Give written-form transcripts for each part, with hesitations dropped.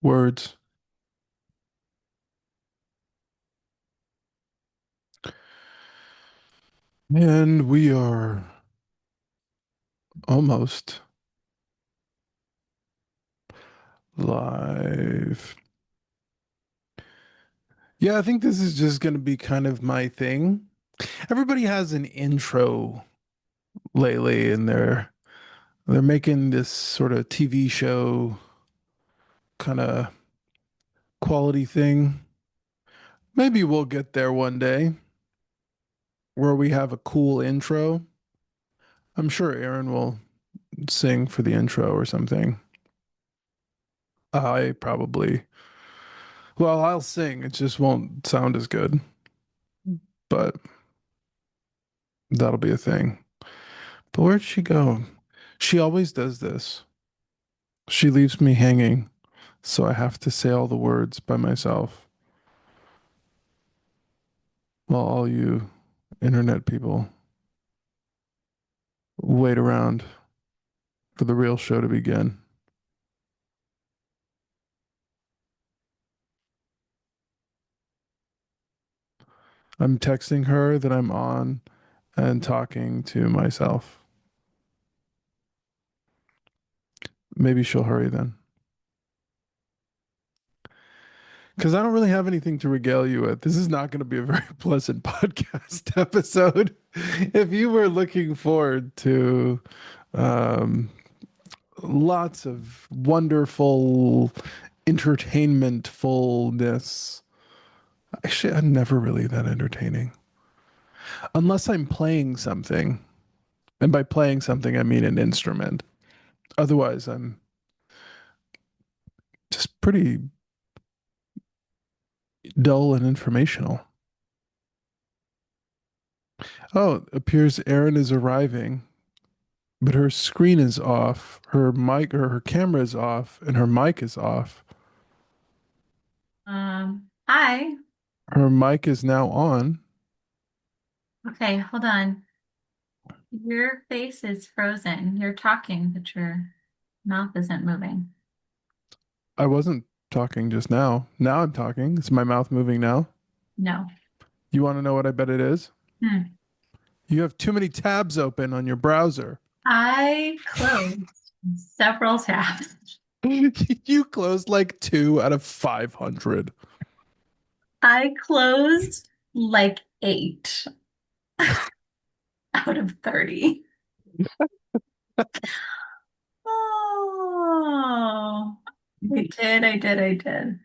Words. And we are almost live. Yeah, I think this is just going to be kind of my thing. Everybody has an intro lately, and they're making this sort of TV show kind of quality thing. Maybe we'll get there one day where we have a cool intro. I'm sure Erin will sing for the intro or something. I probably, well, I'll sing. It just won't sound as good, but that'll be a thing. But where'd she go? She always does this. She leaves me hanging, so I have to say all the words by myself. While all you internet people wait around for the real show to begin. I'm texting her that I'm on and talking to myself. Maybe she'll hurry then. Because I don't really have anything to regale you with. This is not going to be a very pleasant podcast episode. If you were looking forward to um, lots of wonderful entertainmentfulness, actually, I'm never really that entertaining. Unless I'm playing something. And by playing something, I mean an instrument. Otherwise, I'm just pretty dull and informational. Oh, it appears Erin is arriving, but her screen is off, her mic or her camera is off, and her mic is off. Hi. Her mic is now on. Okay, hold on. Your face is frozen. You're talking, but your mouth isn't moving. I wasn't talking just now. Now I'm talking. Is my mouth moving now? No. You want to know what I bet it is? Hmm. You have too many tabs open on your browser. I closed several tabs. You closed like 2 out of 500. I closed like 8 out of 30. Oh, I did.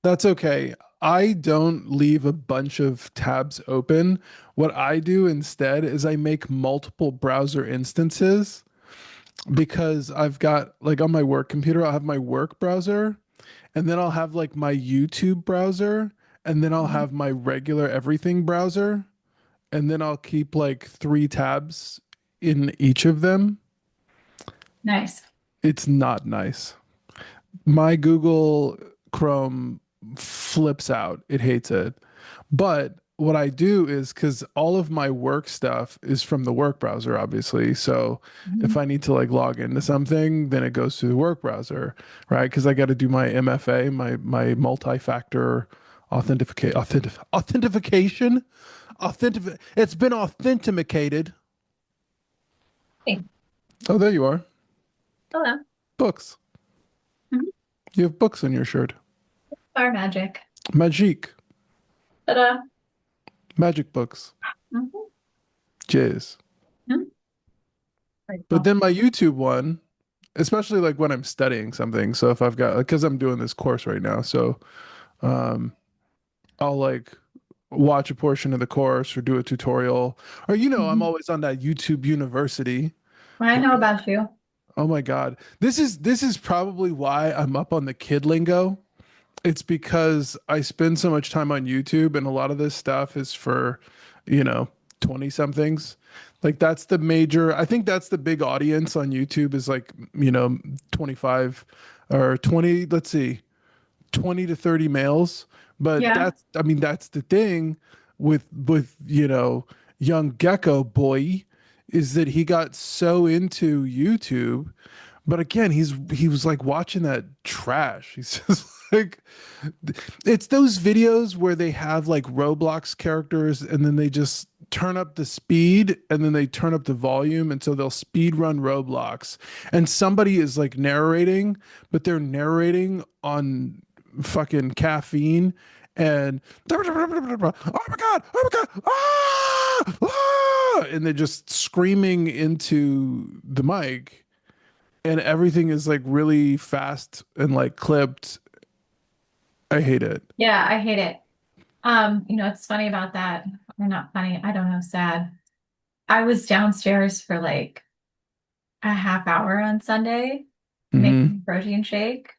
That's okay. I don't leave a bunch of tabs open. What I do instead is I make multiple browser instances because I've got like on my work computer, I'll have my work browser and then I'll have like my YouTube browser and then I'll Mhm. have my regular everything browser and then I'll keep like 3 tabs in each of them. Nice. It's not nice. My Google Chrome flips out. It hates it. But what I do is because all of my work stuff is from the work browser, obviously. So if I Mhm. need to like log into something, then it goes through the work browser, right? Because I got to do my MFA, my multi-factor authentication. It's been authenticated. Hey, Oh, there you are. hello. Books. Mhm. You have books on your shirt. Bar magic. Magique. Ta-da. Magic books. Mhm. Jizz. Mhm. Very But cool. then my YouTube one, especially like when I'm studying something. So if I've got, because I'm doing this course right now, so um, I'll like watch a portion of the course or do a tutorial, or I'm Mhm. always on that YouTube University. I know Right? about you. Oh my God, this is probably why I'm up on the kid lingo. It's because I spend so much time on YouTube, and a lot of this stuff is for, you know, 20 somethings. Like that's the major, I think that's the big audience on YouTube is like, 25 or 20, let's see, 20 to 30 males. But Yeah. I mean, that's the thing with, young Gecko boy is that he got so into YouTube, But again, he was like watching that trash. He's just like, it's those videos where they have like Roblox characters and then they just turn up the speed and then they turn up the volume. And so they'll speed run Roblox. And somebody is like narrating, but they're narrating on fucking caffeine and oh my God, oh my God, ah, ah, and they're just screaming into the mic and everything is like really fast and like clipped. I hate it. Yeah, I hate it. It's funny about that, or not funny, I don't know, sad. I was downstairs for like a half hour on Sunday Hmm. making a protein shake,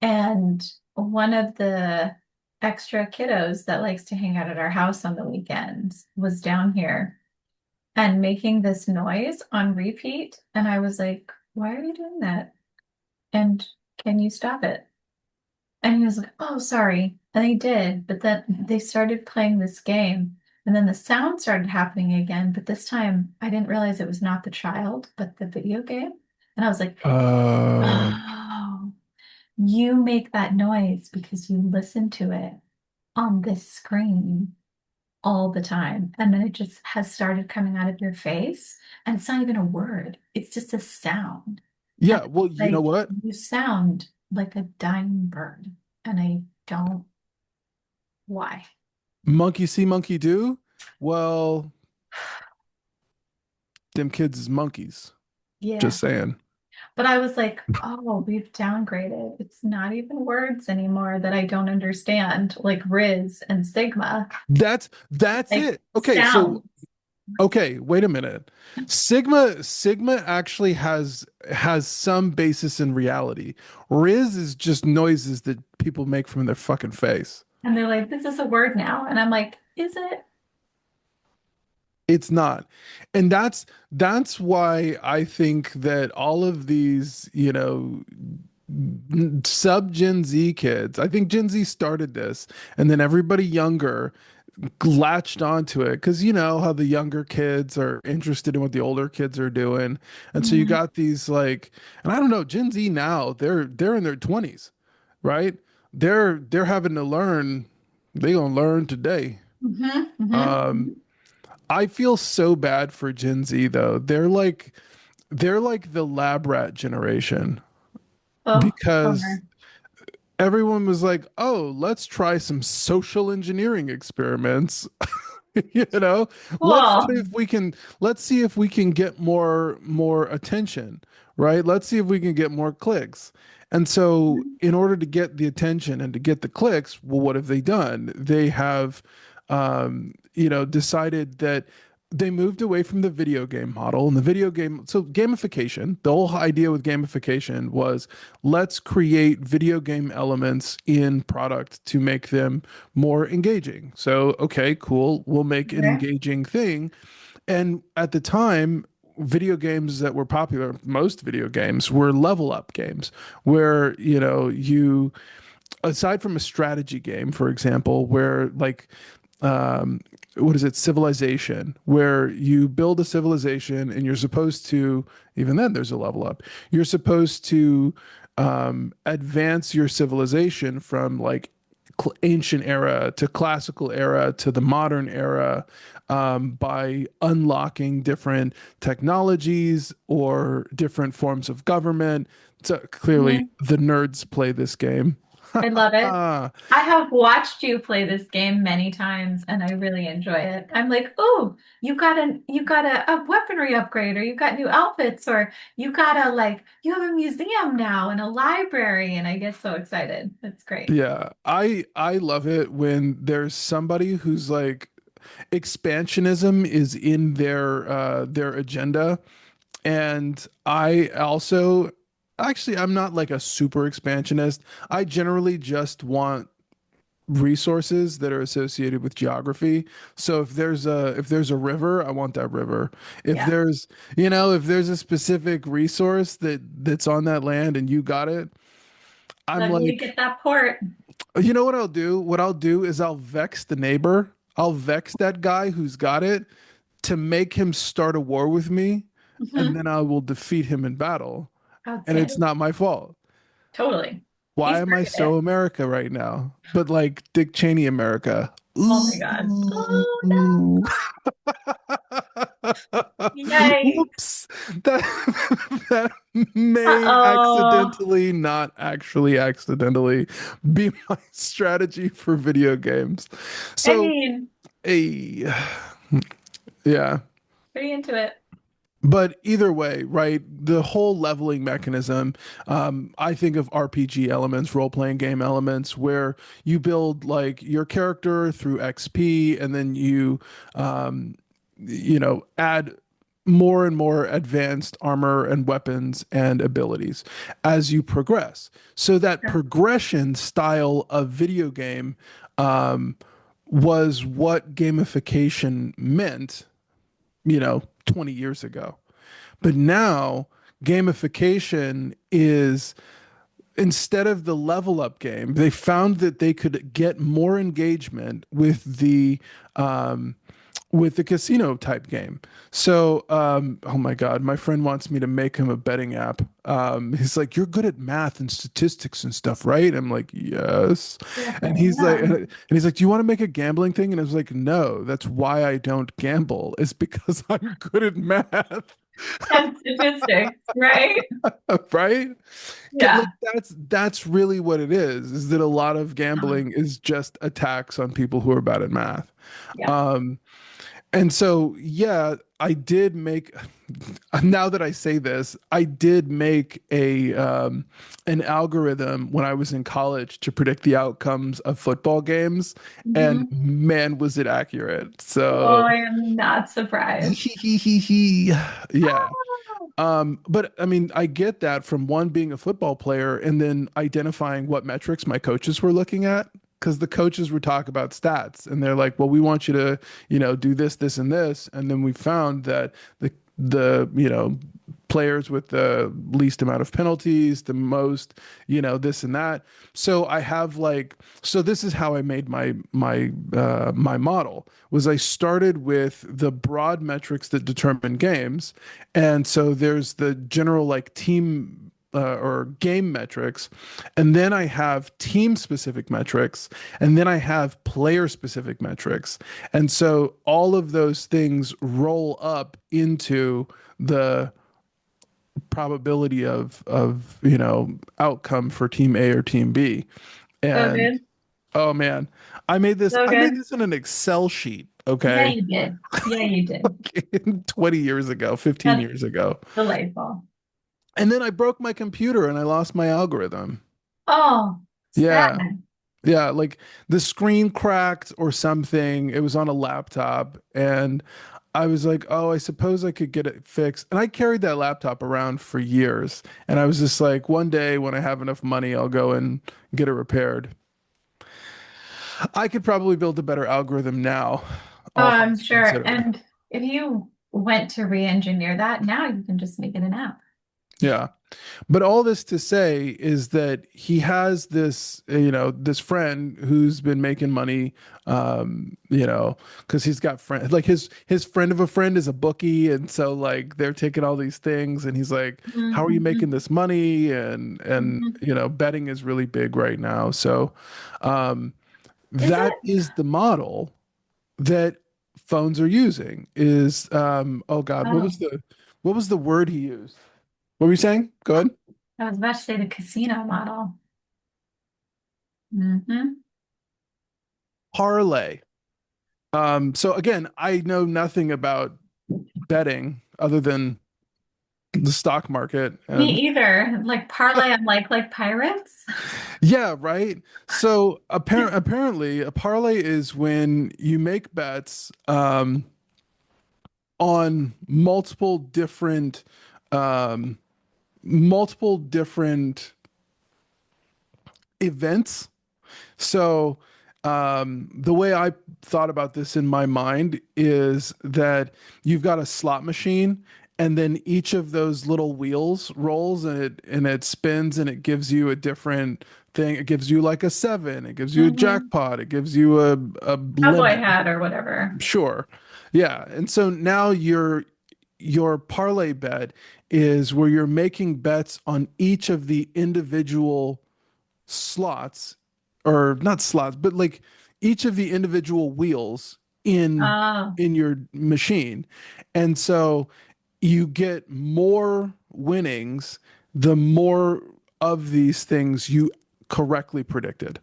and one of the extra kiddos that likes to hang out at our house on the weekends was down here and making this noise on repeat. And I was like, why are you doing that? And can you stop it? And he was like, oh, sorry. And they did. But then they started playing this game. And then the sound started happening again. But this time I didn't realize it was not the child, but the video game. And I was like, Uh, oh, you make that noise because you listen to it on this screen all the time. And then it just has started coming out of your face. And it's not even a word, it's just a sound. And yeah, well, you know like what? you sound like a dying bird. And I don't, why? Monkey see, monkey do. Well, them kids is monkeys. Yeah. Just saying. But I was like, oh, we've downgraded. It's not even words anymore that I don't understand, like Riz and Sigma, That's like it. Okay, so sound. okay, wait a minute. Sigma actually has some basis in reality. Riz is just noises that people make from their fucking face. And they're like, this is a word now. And I'm like, is it? It's not. And that's why I think that all of these, sub Gen Z kids, I think Gen Z started this, and then everybody younger latched onto it because you know how the younger kids are interested in what the older kids are doing. And so you Mhm. got these like, and I don't know, Gen Z now, they're in their 20s, right? They're having to learn, they gonna learn today. Mhm, mhm, Um, mhm. I feel so bad for Gen Z though. They're like the lab rat generation Oh, because bummer. everyone was like, "Oh, let's try some social engineering experiments." You know, let's see Cool. if we can let's see if we can get more attention, right? Let's see if we can get more clicks. And so in order to get the attention and to get the clicks, well, what have they done? They have decided that they moved away from the video game model and the video game. So gamification, the whole idea with gamification was let's create video game elements in product to make them more engaging. So, okay, cool. We'll make an Okay. engaging thing. And at the time, video games that were popular, most video games were level up games where, you aside from a strategy game, for example, where like um, what is it, civilization, where you build a civilization and you're supposed to, even then, there's a level up. You're supposed to advance your civilization from like ancient era to classical era to the modern era by unlocking different technologies or different forms of government. So clearly, Mhm. the nerds play this game. I love it. Ah, I have watched you play this game many times and I really enjoy it. I'm like, oh, you got a weaponry upgrade, or you got new outfits, or you have a museum now and a library, and I get so excited. That's great. yeah, I love it when there's somebody who's like expansionism is in their agenda, and I also actually I'm not like a super expansionist. I generally just want resources that are associated with geography. So if there's a river, I want that river. If Yeah. there's, if there's a specific resource that's on that land and you got it, I'm Let me like, get that port. you know what I'll do? What I'll do is I'll vex the neighbor. I'll vex that guy who's got it to make him start a war with me, and Mhm. then I will defeat him in battle. and it's Outstanding. not my fault. Totally. He Why am I started so it. America right now? But like Dick Cheney America. Oh my God. Oh Ooh. no. Yikes. Whoops. That that may Uh-oh. accidentally, not actually accidentally, be my strategy for video games. I So, mean, a yeah. pretty into it. But either way, right? The whole leveling mechanism, I think of RPG elements, role playing game elements, where you build like your character through XP, and then um, add more and more advanced armor and weapons and abilities as you progress. So that Sure. progression style of video game um, was what gamification meant, 20 years ago. But now gamification is, instead of the level up game, they found that they could get more engagement um, with the casino type game. So, oh my God, my friend wants me to make him a betting app. He's like, "You're good at math and statistics and stuff, right?" I'm like, "Yes." And Definitely. he's like, Yeah. and he's like, "Do you want to make a gambling thing?" And I was like, "No, that's why I don't gamble. Is because I'm good at math." And statistics, right? Right? Like Yeah. that's really what it is that a lot of Um, gambling is just attacks on people who are bad at math. yeah. Um, and so, yeah, I did make, now that I say this, I did make an algorithm when I was in college to predict the outcomes of football games, and Mhm. man, was it accurate. Oh, So, I am not surprised. yeah. Oh, But I mean, I get that from one being a football player and then identifying what metrics my coaches were looking at. Because the coaches would talk about stats and they're like, well, we want you to, do this, this, and this. And then we found that the players with the least amount of penalties, the most, this and that. So I have like, so this is how I made my model was I started with the broad metrics that determine games. And so there's the general like team or game metrics. And then I have team specific metrics. And then I have player specific metrics. And so all of those things roll up into the probability of outcome for team A or team B. so And good. oh man, I made this So I made good. this in an Excel sheet, Yeah, okay? you did. Yeah, you did. 20 years ago, 15 That's years ago. delightful. And then I broke my computer and I lost my algorithm. Oh, Yeah. sad. Yeah, like the screen cracked or something. It was on a laptop and I was like, "Oh, I suppose I could get it fixed." And I carried that laptop around for years. And I was just like, "One day when I have enough money, I'll go and get it repaired." I could probably build a better algorithm now, Oh, all I'm things sure. considered. And if you went to re-engineer that, now you can just make it an app. Yeah. But all this to say is that he has this, this friend who's been making money, because he's got friends. Like his friend of a friend is a bookie, and so like they're taking all these things, and he's like, "How are you making Mm-hmm. this money?" And Hmm. betting is really big right now. So, um, Is that it? is the model that phones are using. Is oh God, Oh, what was the word he used? What were you saying? Go ahead. I was about to say the casino model. Hmm. Parlay. So again, I know nothing about betting other than the stock market Me and either. Like parlay on like pirates. yeah, right. So apparently a parlay is when you make bets on um, multiple different events. So, the way I thought about this in my mind is that you've got a slot machine, and then each of those little wheels rolls, and it spins, and it gives you a different thing. It gives you like a seven. It gives you a Hmm. jackpot. It gives you a Cowboy limit. hat or whatever. Sure, yeah. And so now your parlay bet is where you're making bets on each of the individual slots, or not slots, but like each of the individual wheels in Oh, in your machine. And so you get more winnings the more of these things you correctly predicted.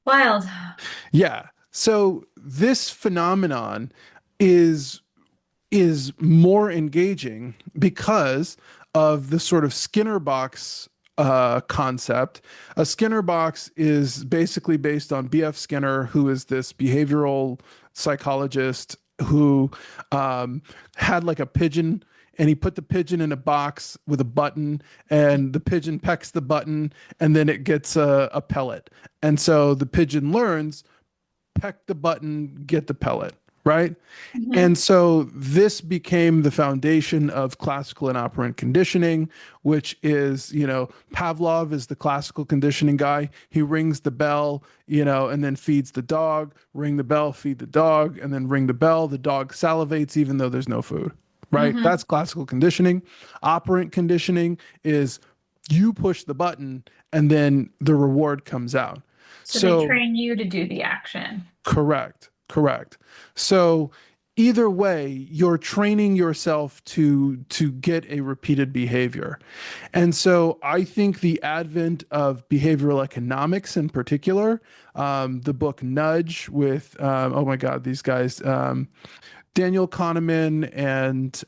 wild. Yeah. So this phenomenon is is more engaging because of the sort of Skinner box concept. A Skinner box is basically based on B.F. Skinner, who is this behavioral psychologist who had like a pigeon. And he put the pigeon in a box with a button, and the pigeon pecks the button, and then it gets a pellet. And so the pigeon learns, peck the button, get the pellet, right? Mhm. And so this became the foundation of classical and operant conditioning, which is, Pavlov is the classical conditioning guy. He rings the bell, and then feeds the dog, ring the bell, feed the dog, and then ring the bell. The dog salivates even though there's no food, right? That's Mhm. classical conditioning. Operant conditioning is you push the button and then the reward comes out. So they So train you to do the action. correct, correct. So either way, you're training yourself to get a repeated behavior. And so I think the advent of behavioral economics in particular, the book Nudge with oh my God, these guys, Daniel Kahneman and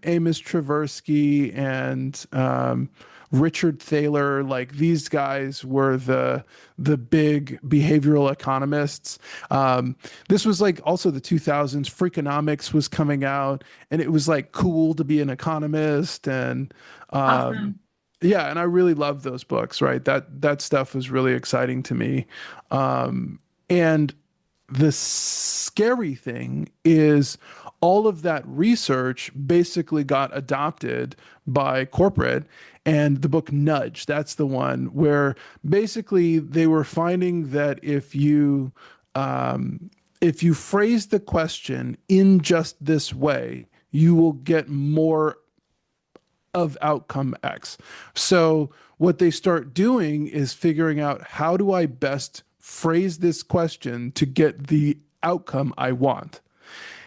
Amos Tversky and Richard Thaler, like these guys were the big behavioral economists. This was like also the 2000s. Freakonomics was coming out, and it was like cool to be an economist. And Awesome. yeah, and I really loved those books. Right, that stuff was really exciting to me. And the scary thing is all of that research basically got adopted by corporate. And the book Nudge, that's the one where basically they were finding that if you phrase the question in just this way, you will get more of outcome X. So what they start doing is figuring out, how do I best phrase this question to get the outcome I want?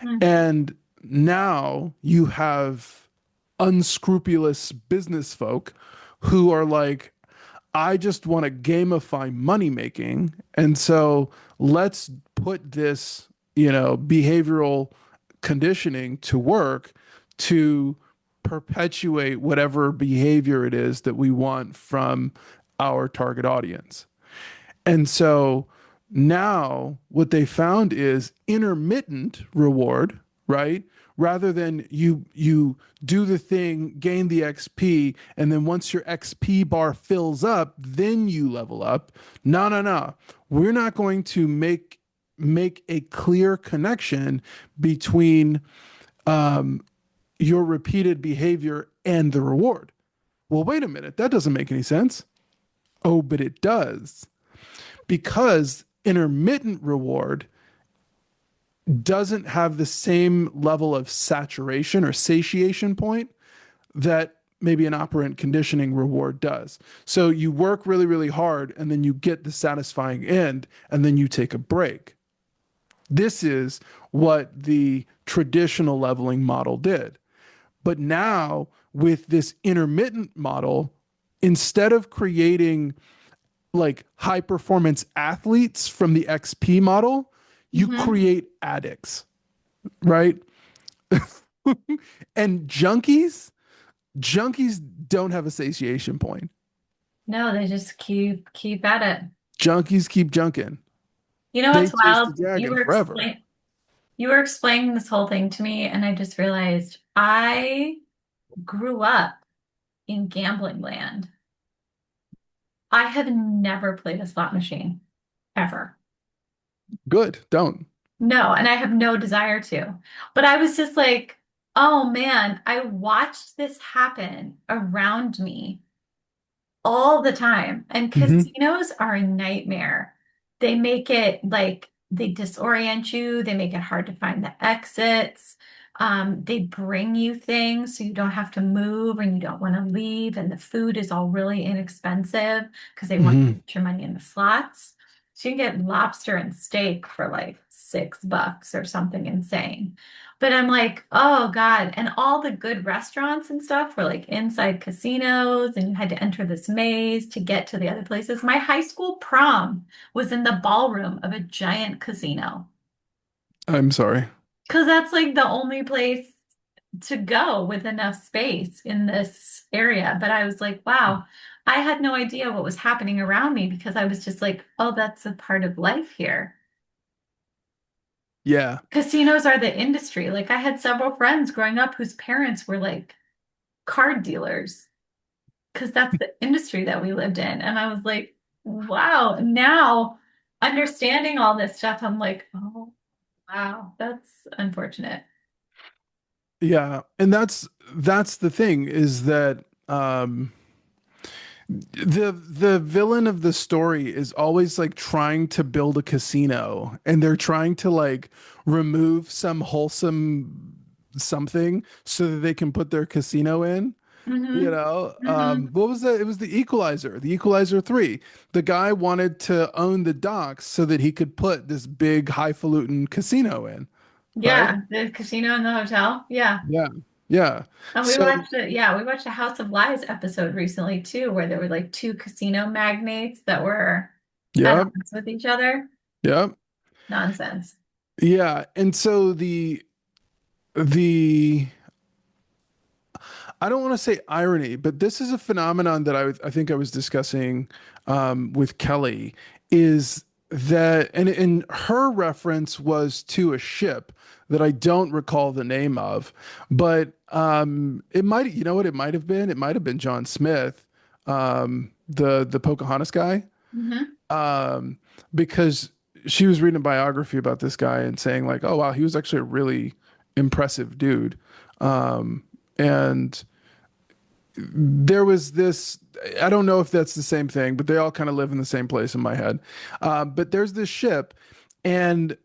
Mm. And now you have unscrupulous business folk who are like, I just want to gamify money making. And so let's put this, behavioral conditioning to work to perpetuate whatever behavior it is that we want from our target audience. And so now what they found is intermittent reward, right? Rather than you do the thing, gain the XP, and then once your XP bar fills up, then you level up. No, no, no. We're not going to make a clear connection between your repeated behavior and the reward. Well, wait a minute. That doesn't make any sense. Oh, but it does, because intermittent reward doesn't have the same level of saturation or satiation point that maybe an operant conditioning reward does. So you work really, really hard and then you get the satisfying end and then you take a break. This is what the traditional leveling model did. But now with this intermittent model, instead of creating like high performance athletes from the XP model, you Hmm. create addicts, right? And junkies don't have a satiation point. No, they just keep at it. Junkies keep junking. You know They what's chase wild? the dragon forever. You were explaining this whole thing to me, and I just realized I grew up in gambling land. I have never played a slot machine ever. Good, don't. No, and I have no desire to. But I was just like, oh man, I watched this happen around me all the time. And Mm-hmm. casinos are a nightmare. They make it like they disorient you, they make it hard to find the exits. They bring you things so you don't have to move and you don't want to leave. And the food is all really inexpensive because they want to Hmm. put your money in the slots. So you can get lobster and steak for like $6 or something insane. But I'm like, oh God. And all the good restaurants and stuff were like inside casinos, and you had to enter this maze to get to the other places. My high school prom was in the ballroom of a giant casino. I'm sorry. Because that's like the only place to go with enough space in this area. But I was like, wow, I had no idea what was happening around me because I was just like, oh, that's a part of life here. Yeah. Casinos are the industry. Like I had several friends growing up whose parents were like card dealers because that's the industry that we lived in. And I was like, wow, now understanding all this stuff, I'm like, oh, wow, that's unfortunate. Yeah. And that's the thing is that the villain of the story is always like trying to build a casino, and they're trying to like remove some wholesome something so that they can put their casino in. You Hmm. know, Hmm. what was that? It was the Equalizer 3. The guy wanted to own the docks so that he could put this big highfalutin casino in, right? Yeah, the casino and the hotel. Yeah. Yeah. Yeah. And we So, watched it. Yeah, we watched a House of Lies episode recently too, where there were like two casino magnates that were at yeah. odds with each other. Yeah. Nonsense. Yeah. And so the I don't want to say irony, but this is a phenomenon that I think I was discussing with Kelly is that, and her reference was to a ship that I don't recall the name of, but it might, you know what, it might have been John Smith, the Pocahontas guy, Hmm. um, because she was reading a biography about this guy and saying like, oh wow, he was actually a really impressive dude, and there was this, I don't know if that's the same thing, but they all kind of live in the same place in my head. But there's this ship, and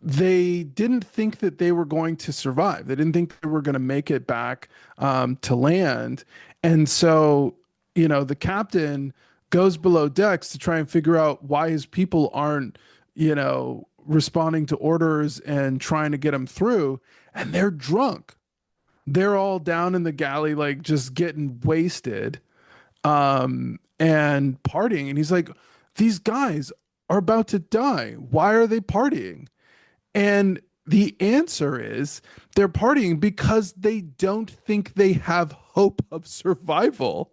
they didn't think that they were going to survive. They didn't think they were going to make it back to land. And so, the captain goes below decks to try and figure out why his people aren't, responding to orders and trying to get them through. And they're drunk. They're all down in the galley, like just getting wasted, and partying. And he's like, these guys are about to die. Why are they partying? And the answer is they're partying because they don't think they have hope of survival.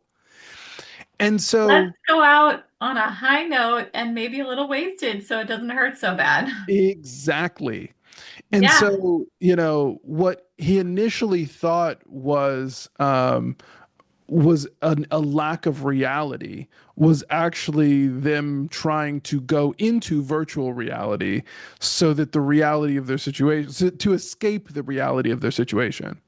And Let's so, go out on a high note and maybe a little wasted so it doesn't hurt so bad. exactly. And Yeah. so, what he initially thought was a lack of reality was actually them trying to go into virtual reality so that the reality of their situation, to escape the reality of their situation.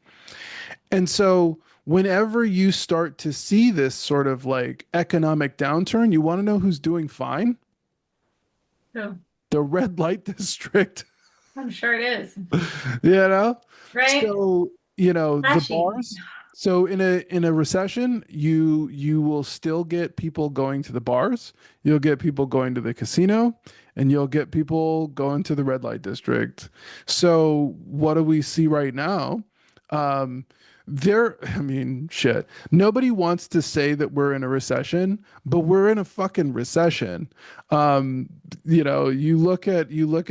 And so whenever you start to see this sort of like economic downturn, you want to know who's doing fine? So The red light district. I'm sure it is. you know Right? so the Flashy. bars, so in a recession, you will still get people going to the bars, you'll get people going to the casino, and you'll get people going to the red light district. So what do we see right now? um I mean, shit. Nobody wants to say that we're in a recession, but we're in a fucking recession. Um, you look at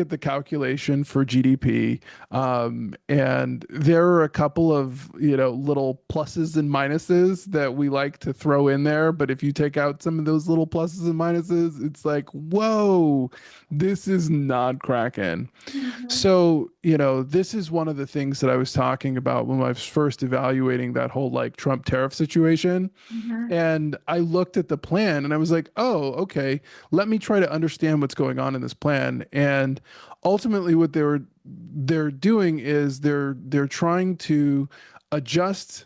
the calculation for GDP, and there are a couple of little pluses and minuses that we like to throw in there. But if you take out some of those little pluses and minuses, it's like, whoa, this is not cracking. Hmm. So, this is one of the things that I was talking about when I was first evaluating that whole like Trump tariff situation. Hmm. And I looked at the plan and I was like, oh, okay, let me try to understand what's going on in this plan. And ultimately what they're doing is they're trying to adjust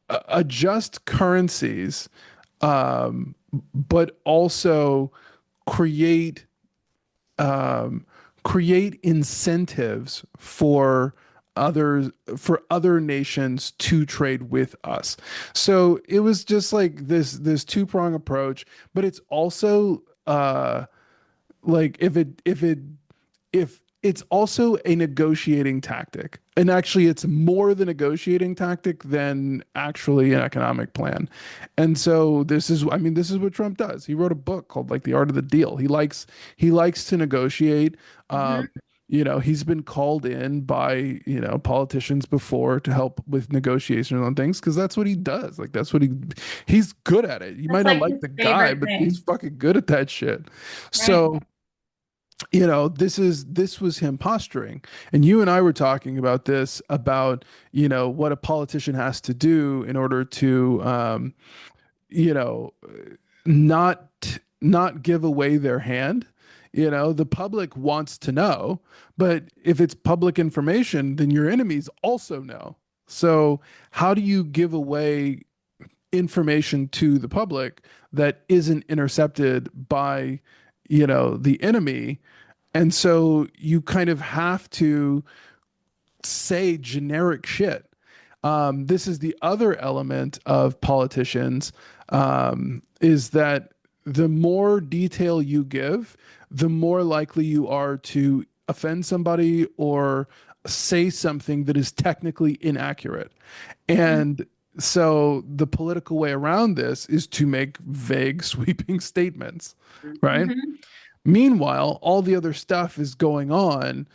adjust currencies, but also create create incentives for other nations to trade with us. So it was just like this two-prong approach, but it's also like if it's also a negotiating tactic. And actually it's more the negotiating tactic than actually an economic plan. And so this is what Trump does. He wrote a book called like The Art of the Deal. He likes to negotiate. Um, Hmm. he's been called in by, politicians before to help with negotiations on things because that's what he does. Like he's good at it. You That's might not like like his the guy, favorite but he's thing, fucking good at that shit. right? So this was him posturing. And you and I were talking about this, about, what a politician has to do in order to, you know, not give away their hand. The public wants to know, but if it's public information, then your enemies also know. So how do you give away information to the public that isn't intercepted by, the enemy? And so you kind of have to say generic shit. This is the other element of politicians, is that the more detail you give, the more likely you are to offend somebody or say something that is technically inaccurate. And so the political way around this is to make vague, sweeping statements, right? Mm-hmm. Meanwhile, all the other stuff is going on,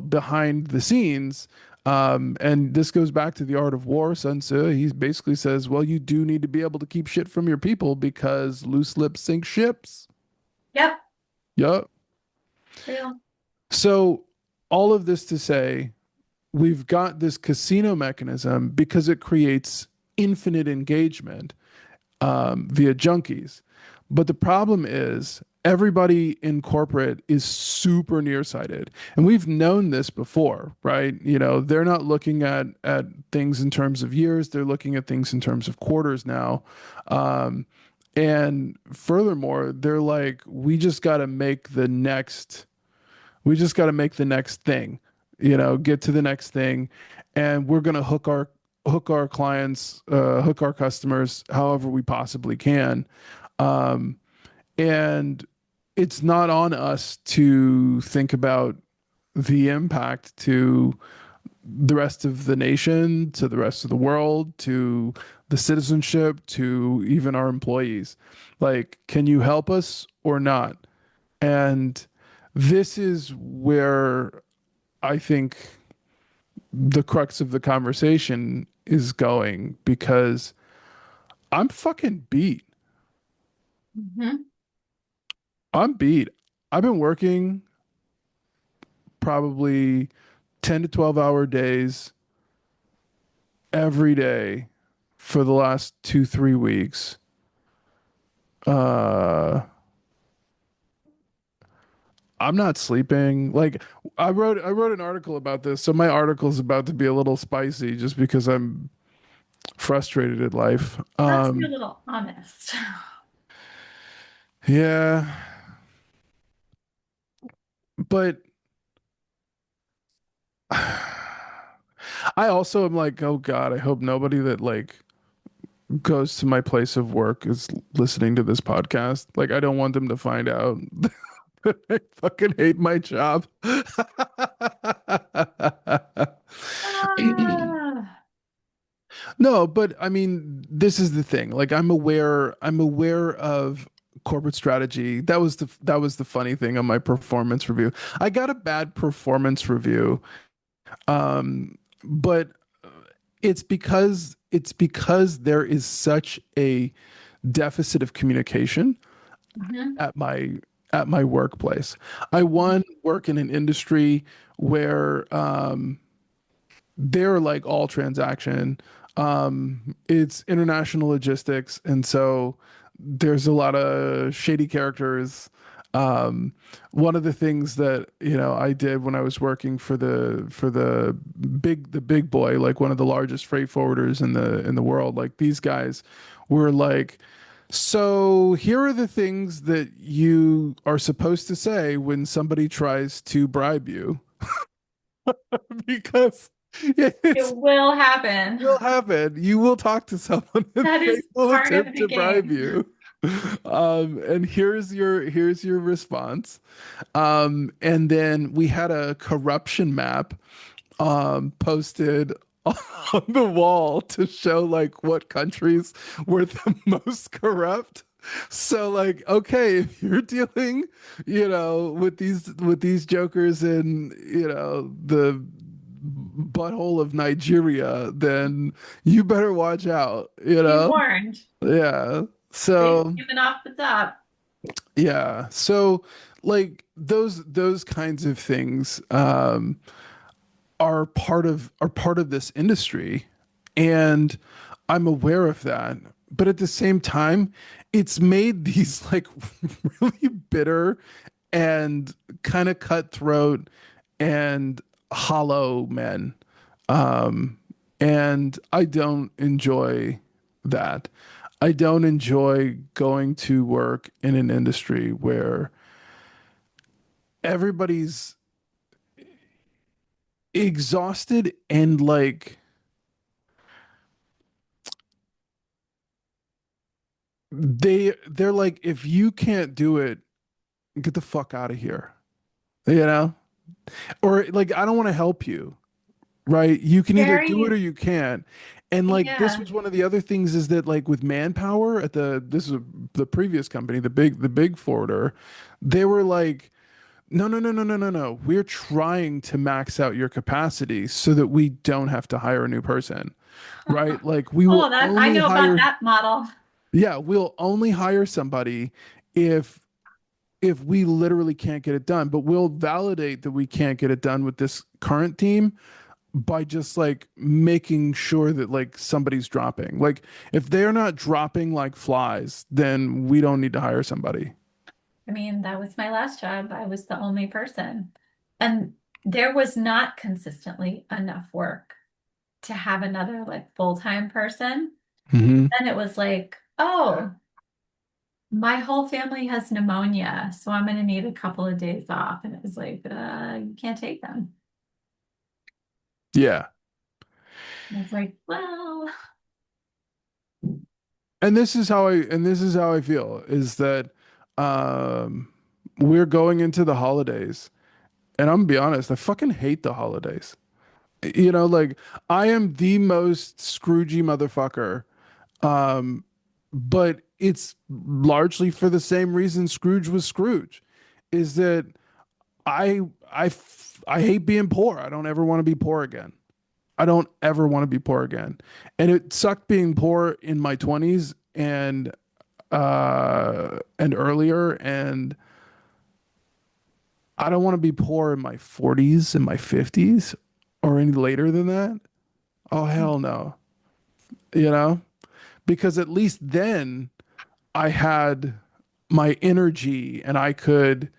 behind the scenes. And this goes back to the art of war. Sun Tzu, he basically says, well, you do need to be able to keep shit from your people because loose lips sink ships. Yep, Yup. real. So, all of this to say, we've got this casino mechanism because it creates infinite engagement, via junkies. But the problem is everybody in corporate is super nearsighted. And we've known this before, right? They're not looking at things in terms of years, they're looking at things in terms of quarters now. Um, and furthermore, they're like, we just got to make the next thing, get to the next thing, and we're going to hook our clients, hook our customers however we possibly can. Um, and it's not on us to think about the impact to the rest of the nation, to the rest of the world, to the citizenship, to even our employees. Like, can you help us or not? And this is where I think the crux of the conversation is going, because I'm fucking beat. Mm-hmm. I'm beat. I've been working probably 10 to 12-hour days every day for the last 2, 3 weeks. Uh, I'm not sleeping. Like, I wrote an article about this, so my article is about to be a little spicy just because I'm frustrated at life. Let's be a little honest. Yeah, but I also am like, oh God, I hope nobody that like goes to my place of work is listening to this podcast. Like, I don't want them to find out that I fucking hate my job. Ah. No, but I mean, this is the thing. Like, I'm aware of corporate strategy. That was the funny thing on my performance review. I got a bad performance review. But it's because there is such a deficit of communication Mhm. at my workplace. I one work in an industry where they're like all transaction. It's international logistics, and so there's a lot of shady characters. One of the things that I did when I was working for the big boy, like one of the largest freight forwarders in the world, like these guys were like, so here are the things that you are supposed to say when somebody tries to bribe you, because Yeah, It it's will happen. will happen. You will talk to someone and That they is will part of attempt the to bribe game. you. And here's your response. And then we had a corruption map posted on the wall to show like what countries were the most corrupt. So like, okay, if you're dealing, with these jokers in, the butthole of Nigeria, then you better watch out, Be warned. Yeah. They've So given off the top. yeah. So like those kinds of things are part of this industry, and I'm aware of that. But at the same time, it's made these like really bitter and kind of cutthroat and hollow men. Um, and I don't enjoy that. I don't enjoy going to work in an industry where everybody's exhausted and like they're like, if you can't do it, get the fuck out of here. You know? Or like, I don't want to help you, right? You can either do it or Very, you can't. And like this yeah. was one of the other things, is that like with manpower at the previous company, the big forwarder, they were like, no, no, no, no, no, no, no. We're trying to max out your capacity so that we don't have to hire a new person, right? Like we Oh, will that I only know about hire, that model. yeah, we'll only hire somebody if we literally can't get it done, but we'll validate that we can't get it done with this current team by just like making sure that like somebody's dropping. Like if they're not dropping like flies, then we don't need to hire somebody. I mean, that was my last job. I was the only person. And there was not consistently enough work to have another like full-time person. Hmm. Then it was like, oh, my whole family has pneumonia, so I'm going to need a couple of days off. And it was like, you can't take them. Yeah. And I was like, well, And this is how I feel, is that um we're going into the holidays, and I'm gonna be honest, I fucking hate the holidays. Like I am the most Scroogey motherfucker. Um, but it's largely for the same reason Scrooge was Scrooge, is that I hate being poor. I don't ever want to be poor again. I don't ever want to be poor again. And it sucked being poor in my 20s and earlier, and I don't want to be poor in my 40s and my 50s or any later than that. Oh hell no. You know? Because at least then I had my energy, and I could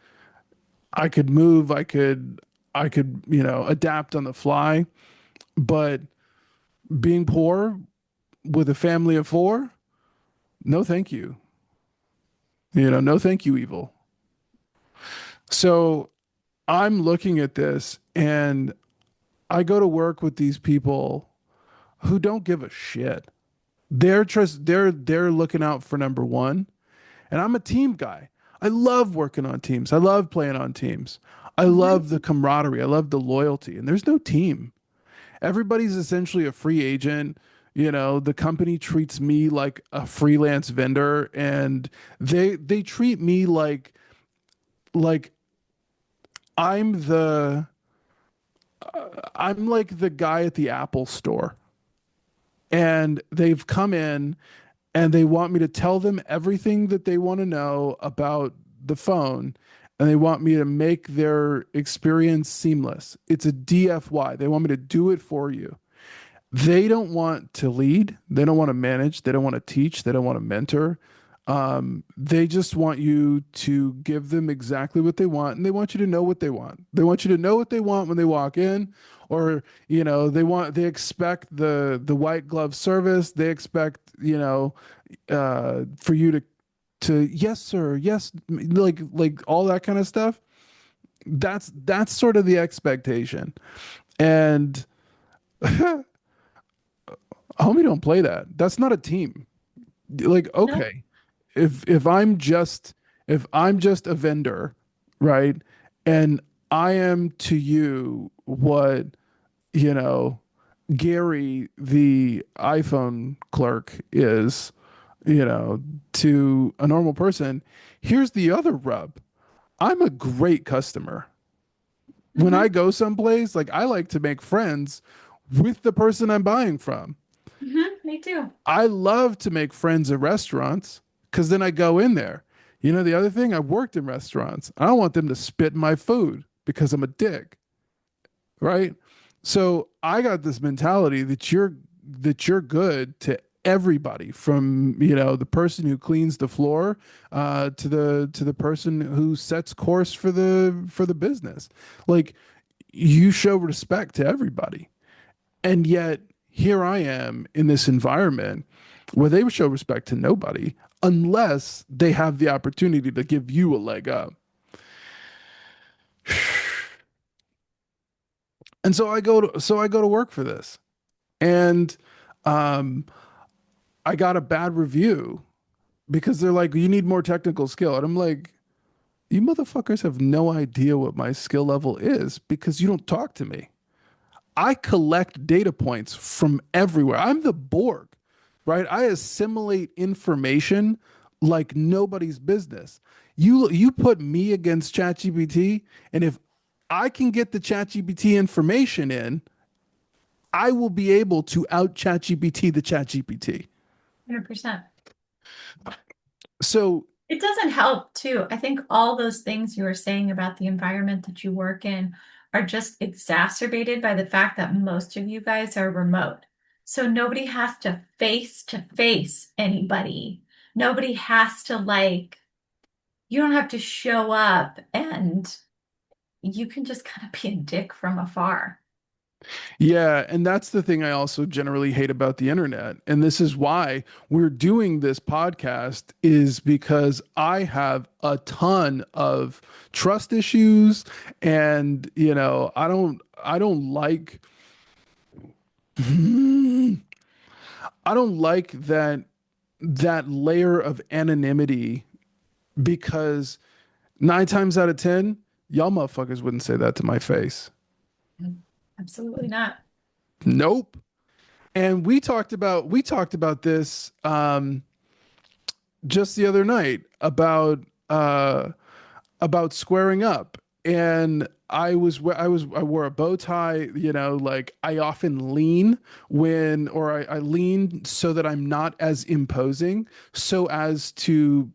move, I could, adapt on the fly. But being poor with a family of four, no thank you. No thank you, evil. So I'm looking at this, and I go to work with these people who don't give a shit. They're looking out for number one. And I'm a team guy. I love working on teams. I love playing on teams. I mhm. love the camaraderie. I love the loyalty. And there's no team. Everybody's essentially a free agent. The company treats me like a freelance vendor, and they treat me like I'm the I'm like the guy at the Apple store. And they've come in and they want me to tell them everything that they want to know about the phone, and they want me to make their experience seamless. It's a DFY. They want me to do it for you. They don't want to lead, they don't want to manage, they don't want to teach, they don't want to mentor. They just want you to give them exactly what they want, and they want you to know what they want. They want you to know what they want when they walk in, or they expect the white glove service. They expect for you to yes sir, yes, like all that kind of stuff. That's sort of the expectation. And Homie, don't play that. That's not a team. Like, No. okay, if I'm just a vendor, right? And I am to you what, you know, Gary, the iPhone clerk is, to a normal person. Here's the other rub. I'm a great customer. When I Hmm. go someplace, like I like to make friends with the person I'm buying from. Hmm. Me too. I love to make friends at restaurants because then I go in there. The other thing, I've worked in restaurants. I don't want them to spit in my food because I'm a dick, right? So I got this mentality that you're good to everybody, from the person who cleans the floor to the person who sets course for the business. Like, you show respect to everybody. And yet, here I am in this environment where they would show respect to nobody unless they have the opportunity to give you a leg up. And so I go to work for this. And um, I got a bad review because they're like, you need more technical skill. And I'm like, you motherfuckers have no idea what my skill level is because you don't talk to me. I collect data points from everywhere. I'm the Borg, right? I assimilate information like nobody's business. You put me against ChatGPT, and if I can get the ChatGPT information in, I will be able to out ChatGPT the ChatGPT. 100%. So It doesn't help too. I think all those things you were saying about the environment that you work in are just exacerbated by the fact that most of you guys are remote. So nobody has to face anybody. Nobody has to you don't have to show up and you can just kind of be a dick from afar. yeah, and that's the thing I also generally hate about the internet. And this is why we're doing this podcast, is because I have a ton of trust issues, and I don't like I don't like that layer of anonymity, because 9 times out of 10, y'all motherfuckers wouldn't say that to my face. Absolutely not. Nope. And we talked about this just the other night about squaring up. And I wore a bow tie. Like, I often lean I lean so that I'm not as imposing, so as to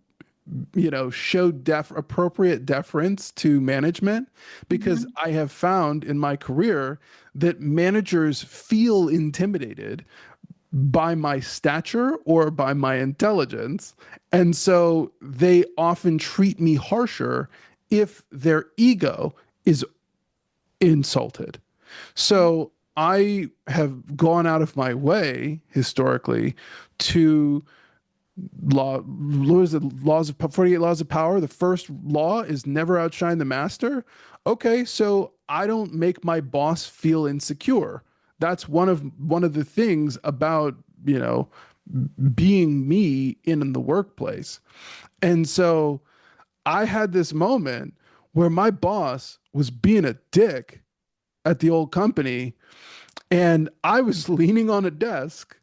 show appropriate deference to management, because Mhm. I have found in my career that managers feel intimidated by my stature or by my intelligence. And so they often treat me harsher if their ego is insulted. So I have gone out of my way historically to laws of 48 laws of power. The first law is never outshine the master. Okay, so I don't make my boss feel insecure. That's one of the things about, you know, being me in the workplace. And so I had this moment where my boss was being a dick at the old company, and I was leaning on a desk,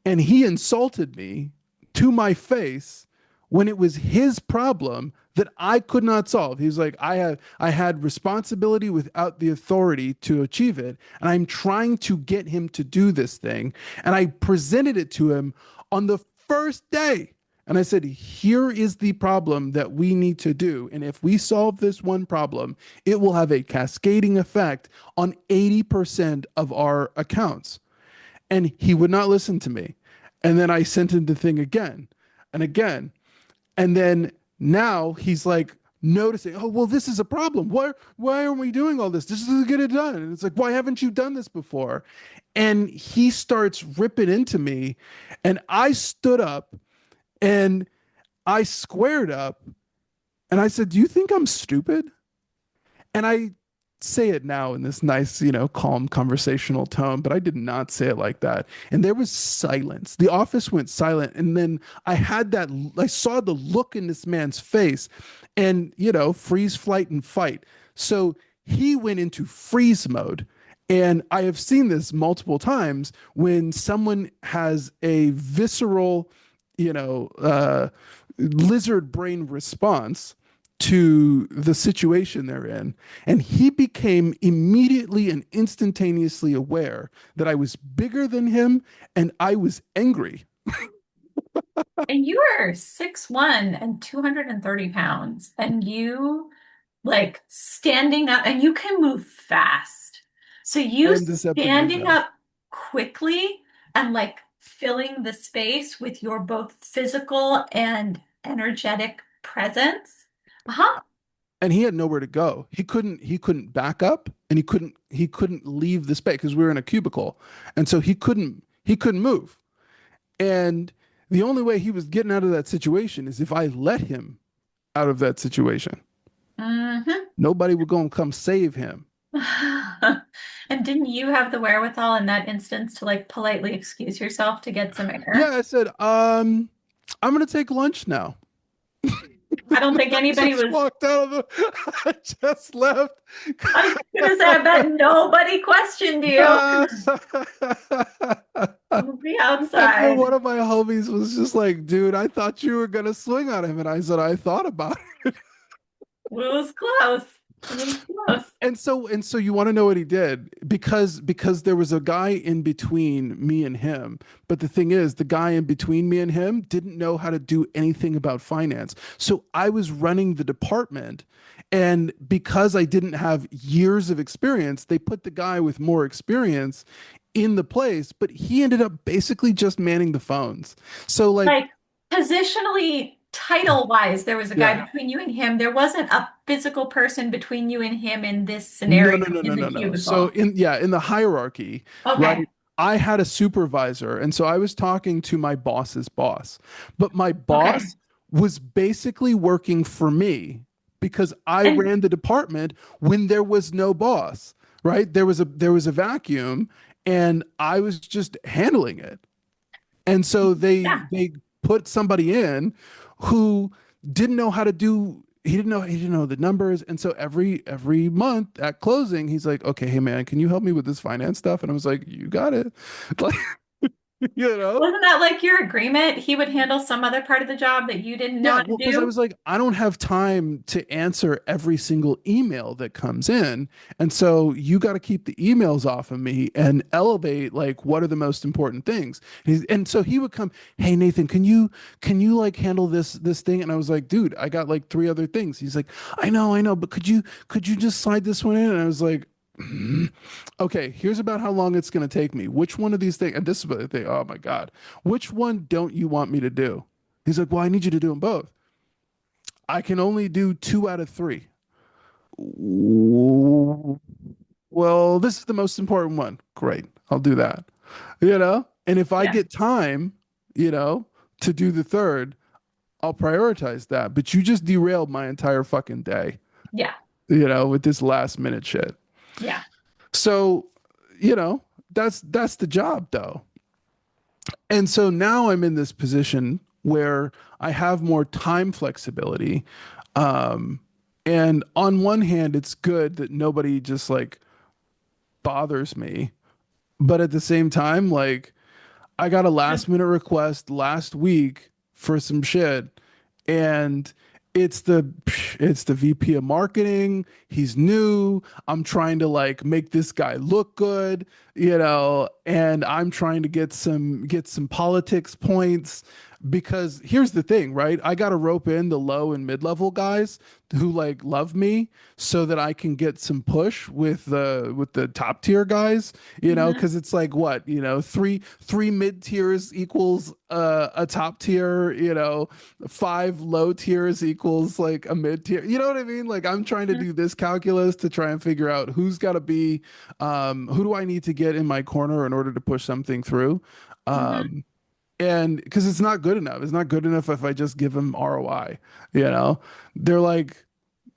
and he insulted me to my face when it was his problem that I could not solve. He was like, I had responsibility without the authority to achieve it, and I'm trying to get him to do this thing. And I presented it to him on the first day. And I said, here is the problem that we need to do. And if we solve this one problem, it will have a cascading effect on 80% of our accounts. And he would not listen to me. And then I sent him the thing again and again. And then now he's like noticing, oh, well, this is a problem. Why aren't we doing all this? This is to get it done. And it's like, why haven't you done this before? And he starts ripping into me. And I stood up and I squared up and I said, do you think I'm stupid? And say it now in this nice, calm conversational tone, but I did not say it like that. And there was silence. The office went silent. And then I saw the look in this man's face and, freeze, flight, and fight. So he went into freeze mode. And I have seen this multiple times when someone has a visceral, you know, uh, lizard brain response to the situation they're in. And he became immediately and instantaneously aware that I was bigger than him and I was angry. And you are 6'1" and 230 pounds, and you like standing up, and you can move fast. So I you am deceptively standing fast. up quickly and like filling the space with your both physical and energetic presence. Uh-huh. And he had nowhere to go. He couldn't back up and he couldn't leave the space because we were in a cubicle. And so he couldn't move. And the only way he was getting out of that situation is if I let him out of that situation. Hmm. Nobody would go and come save him. And didn't you have the wherewithal in that instance to like politely excuse yourself to get some Yeah, air? I said, I'm gonna take lunch now. I don't think I anybody just was. walked out of the I just left. I was gonna say, I bet nobody questioned you. The And then outside. one of my homies was just like, dude, I thought you were gonna swing on him. And I said, I thought about it. It was close. It was close. And so you want to know what he did? Because there was a guy in between me and him. But the thing is, the guy in between me and him didn't know how to do anything about finance. So I was running the department. And because I didn't have years of experience, they put the guy with more experience in the place, but he ended up basically just manning the phones. So like, Like positionally, title wise, there was a guy yeah. between you and him. There wasn't a physical person between you and him in this No, scenario no, no, no, in the no, no. So cubicle. in the hierarchy, Okay. right? I had a supervisor, and so I was talking to my boss's boss. But my Okay. boss was basically working for me because I And ran the department when there was no boss, right? There was a vacuum and I was just handling it. And so they yeah, they put somebody in who didn't know how to do he didn't know the numbers. And so every month at closing, he's like, okay, hey man, can you help me with this finance stuff? And I was like, you got it. Like, you know? wasn't that like your agreement? He would handle some other part of the job that you didn't know Yeah, how to well, because I do? was like, I don't have time to answer every single email that comes in. And so you got to keep the emails off of me and elevate like what are the most important things. And so he would come, hey Nathan, can you like handle this thing? And I was like, dude, I got like three other things. He's like, I know, but could you just slide this one in? And I was like, okay, here's about how long it's gonna take me. Which one of these things, and this is what I think, oh my God, which one don't you want me to do? He's like, well, I need you to do them both. I can only do two out of three. Well, this is the most important one. Great. I'll do that. And if I Yeah. get time, you know, to do the third, I'll prioritize that. But you just derailed my entire fucking day, Yeah. with this last minute shit. Yeah. So, that's the job though. And so now I'm in this position where I have more time flexibility. Um, and on one hand, it's good that nobody just like bothers me. But at the same time, like I got a last minute request last week for some shit and it's the it's the VP of marketing. He's new. I'm trying to like make this guy look good, and I'm trying to get some politics points because here's the thing, right? I got to rope in the low and mid-level guys who like love me so that I can get some push with the top tier guys, Hmm. because it's like what, three mid tiers equals a top tier, five low tiers equals like a mid tier. You know what I mean? Like I'm trying to do this calculus to try and figure out who's got to be, who do I need to get in my corner in order to push something through. Hmm. Um, and because it's not good enough. It's not good enough if I just give them ROI, you know? They're like,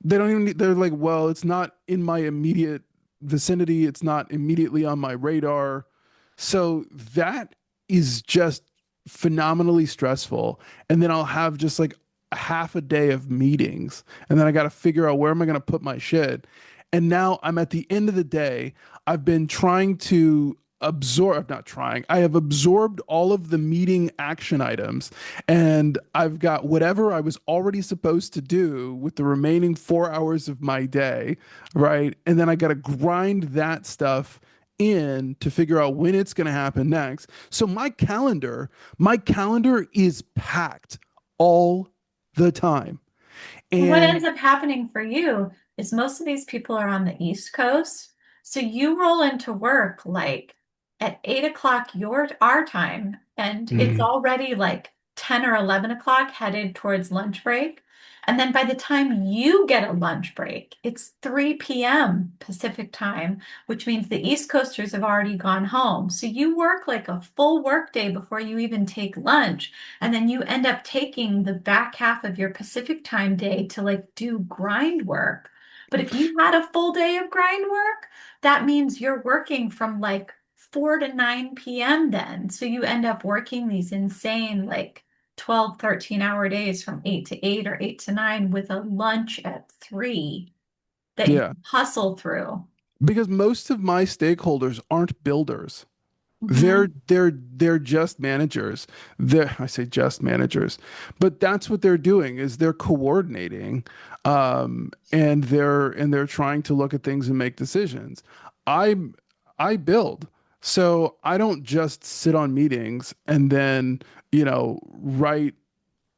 They don't even they're like, well, it's not in my immediate vicinity, it's not immediately on my radar. So that is just phenomenally stressful. And then I'll have just like a half a day of meetings, and then I got to figure out where am I going to put my shit. And now I'm at the end of the day. I've been trying to absorb, not trying, I have absorbed all of the meeting action items, and I've got whatever I was already supposed to do with the remaining 4 hours of my day, right? And then I got to grind that stuff in to figure out when it's going to happen next. So my calendar is packed all the time. What And ends up happening for you is most of these people are on the East Coast. So you roll into work like at 8 o'clock your our time, and it's mm, already like 10 or 11 o'clock headed towards lunch break. And then by the time you get a lunch break, it's 3 p.m. Pacific time, which means the East Coasters have already gone home. So you work like a full work day before you even take lunch. And then you end up taking the back half of your Pacific time day to like do grind work. But if you had a full day of grind work, that means you're working from like 4 to 9 p.m. then. So you end up working these insane like 12, 13-hour days from 8 to 8 or 8 to 9 with a lunch at 3 that you yeah, hustle through. because most of my stakeholders aren't builders. Hmm. They're just managers. I say just managers, but that's what they're doing is they're coordinating, and they're trying to look at things and make decisions. I I build, so I don't just sit on meetings and then write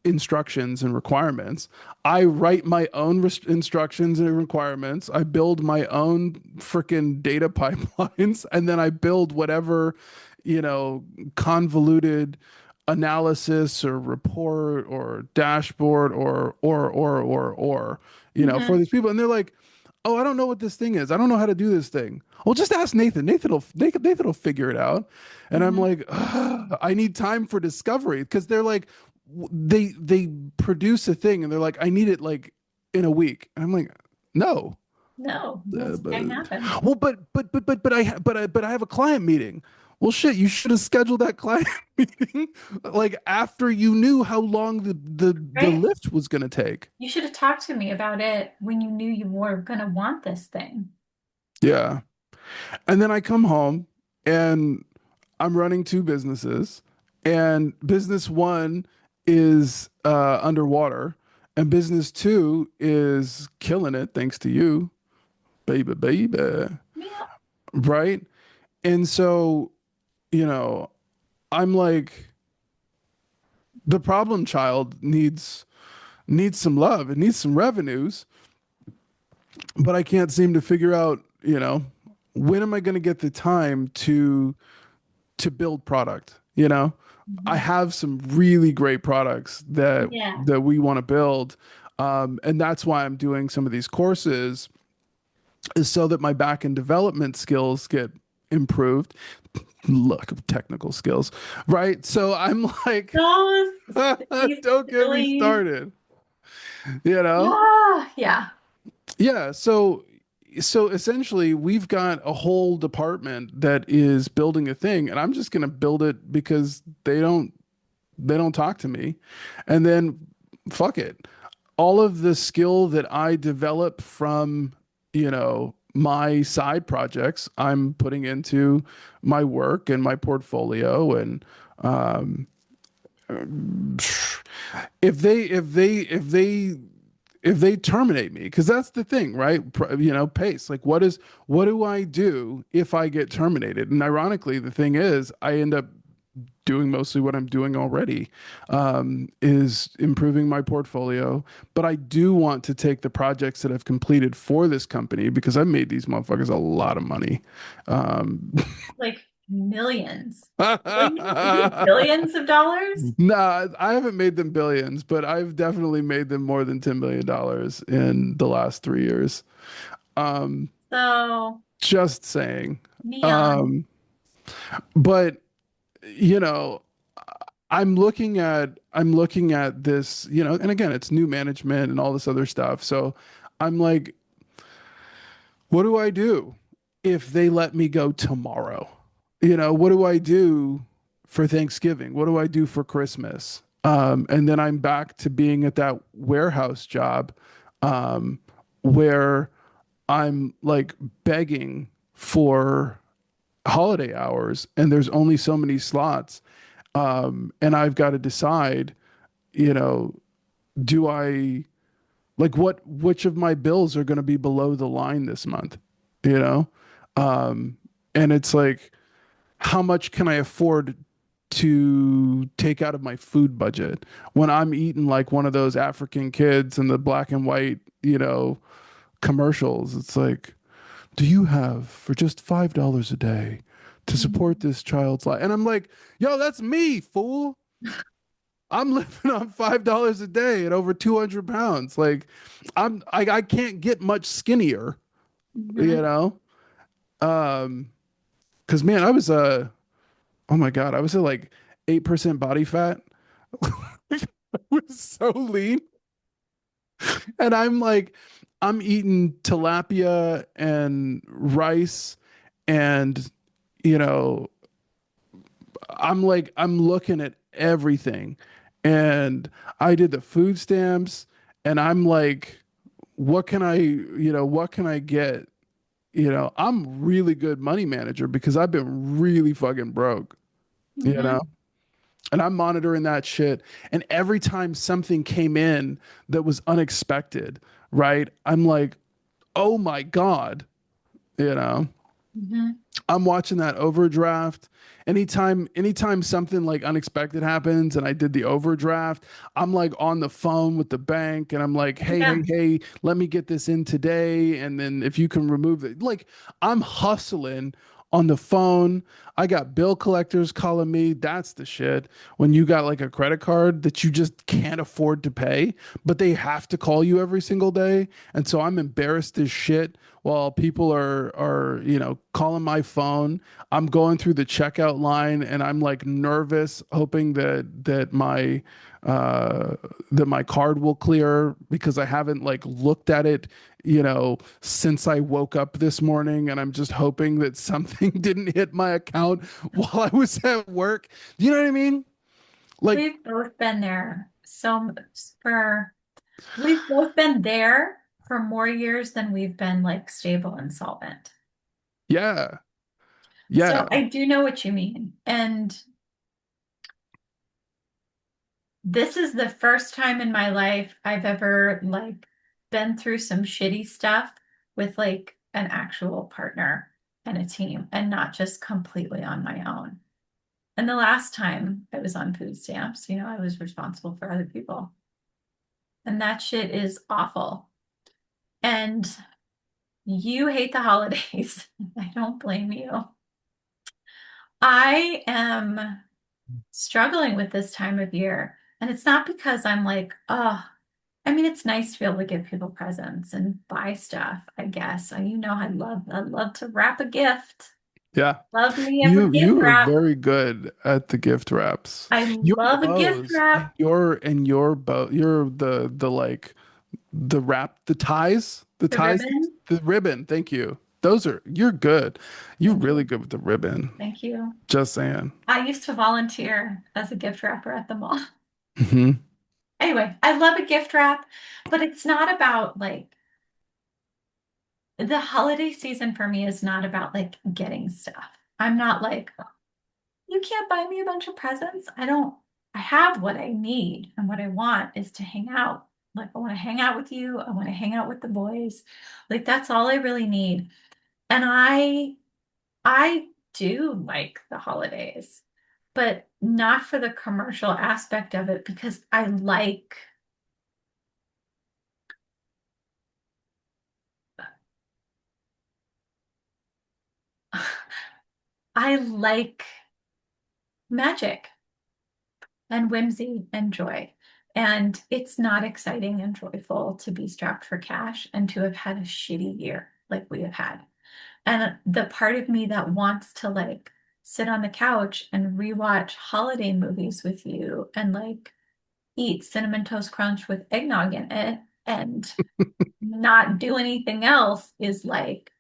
instructions and requirements. I write my own instructions and requirements. I build my own freaking data pipelines, and then I build whatever, you know, convoluted analysis or report or dashboard or for Hmm. these people. And they're like, "Oh, I don't know what this thing is. I don't know how to do this thing." Well, just ask Nathan. Nathan will figure it out. And I'm Hmm. like, "Ugh, I need time for discovery," because they're like, they produce a thing and they're like, I need it like in a week. And I'm like, no. No, Uh, this but, can't happen. well, but I have a client meeting. Well, shit, you should have scheduled that client meeting like after you knew how long the Right? lift was going to take. You should have talked to me about it when you knew you were going to want this thing. Yeah. And then I come home and I'm running two businesses, and business one is underwater, and business two is killing it thanks to you, baby, baby. Yeah. Right? And so, you know, I'm like, the problem child needs some love. It needs some revenues, but I can't seem to figure out, when am I going to get the time to build product, I Mhm. have some really great products that Yeah. we want to build, and that's why I'm doing some of these courses, is so that my back end development skills get improved. Look, technical skills, right? So I'm like, Those silly, don't get me silly. started, you know? Ah, yeah. Yeah, so essentially we've got a whole department that is building a thing, and I'm just going to build it because they don't talk to me. And then fuck it. All of the skill that I develop from, my side projects, I'm putting into my work and my portfolio. And um, if they terminate me, because that's the thing, right? Pace. Like, what do I do if I get terminated? And ironically, the thing is, I end up doing mostly what I'm doing already, is improving my portfolio. But I do want to take the projects that I've completed for this company, because I've made these motherfuckers a lot of money. Um, Like millions. Billions? Is it billions of dollars? nah, I haven't made them billions, but I've definitely made them more than $10 million in the last 3 years. Um, So just saying. neon. Um, but you know, I'm looking at this, and again, it's new management and all this other stuff. So I'm like, what do I do if they let me go tomorrow? What do I do for Thanksgiving? What do I do for Christmas? And then I'm back to being at that warehouse job, um, where I'm like begging for holiday hours and there's only so many slots. And I've got to decide, you know, do I like which of my bills are going to be below the line this month, you know? Um, and it's like, how much can I afford to take out of my food budget when I'm eating like one of those African kids in the black and white, commercials? It's like, do you have for just $5 a day to support Mhm. this child's life? And I'm like, yo, that's me, fool. I'm living on $5 a day and over 200 pounds. Like, I can't get much skinnier, you Mhm. know? Um, because man, I was oh my God, I was at like 8% body fat. I was so lean. And I'm like, I'm eating tilapia and rice and you know, I'm looking at everything. And I did the food stamps and I'm like, what can I get? I'm really good money manager because I've been really fucking broke, you know? Mhm. And I'm monitoring that shit. And every time something came in that was unexpected, right? I'm like, oh my God, you know? Mhm. I'm watching that overdraft. Anytime something like unexpected happens and I did the overdraft, I'm like on the phone with the bank and I'm like, hey, hey, Yeah. hey, let me get this in today. And then if you can remove it, like I'm hustling on the phone. I got bill collectors calling me. That's the shit. When you got like a credit card that you just can't afford to pay, but they have to call you every single day. And so I'm embarrassed as shit while people are calling my phone. I'm going through the checkout line and I'm like nervous, hoping uh that my card will clear because I haven't like looked at it, since I woke up this morning, and I'm just hoping that something didn't hit my account while I was at work. You know what I mean? Like, We've both been there so much for we've both been there for more years than we've been like stable and solvent. yeah, So yeah, I do know what you mean. And this is the first time in my life I've ever like been through some shitty stuff with like an actual partner and a team and not just completely on my own. And the last time I was on food stamps, I was responsible for other people. And that shit is awful. And you hate the holidays. I don't blame you. I am struggling with this time of year. And it's not because I'm like, oh, I mean, it's nice to be able to give people presents and buy stuff, I guess. I love to wrap a gift. yeah. Love me a gift You are wrap. very good at the gift wraps. I Your love a gift bows and wrap. your bow, you're the like the wrap, The ribbon. the ribbon. Thank you. You're good. You're Thank really you. good with the ribbon. Thank you. Just saying. I used to volunteer as a gift wrapper at the mall. Hmm. Anyway, I love a gift wrap, but it's not about like the holiday season for me is not about like getting stuff. I'm not like, you can't buy me a bunch of presents. I have what I need, and what I want is to hang out. Like, I want to hang out with you. I want to hang out with the boys. Like, that's all I really need. And I do like the holidays, but not for the commercial aspect of it because I like magic and whimsy and joy. And it's not exciting and joyful to be strapped for cash and to have had a shitty year like we have had. And the part of me that wants to like sit on the couch and rewatch holiday movies with you and like eat cinnamon toast crunch with eggnog in it and not do anything else is like,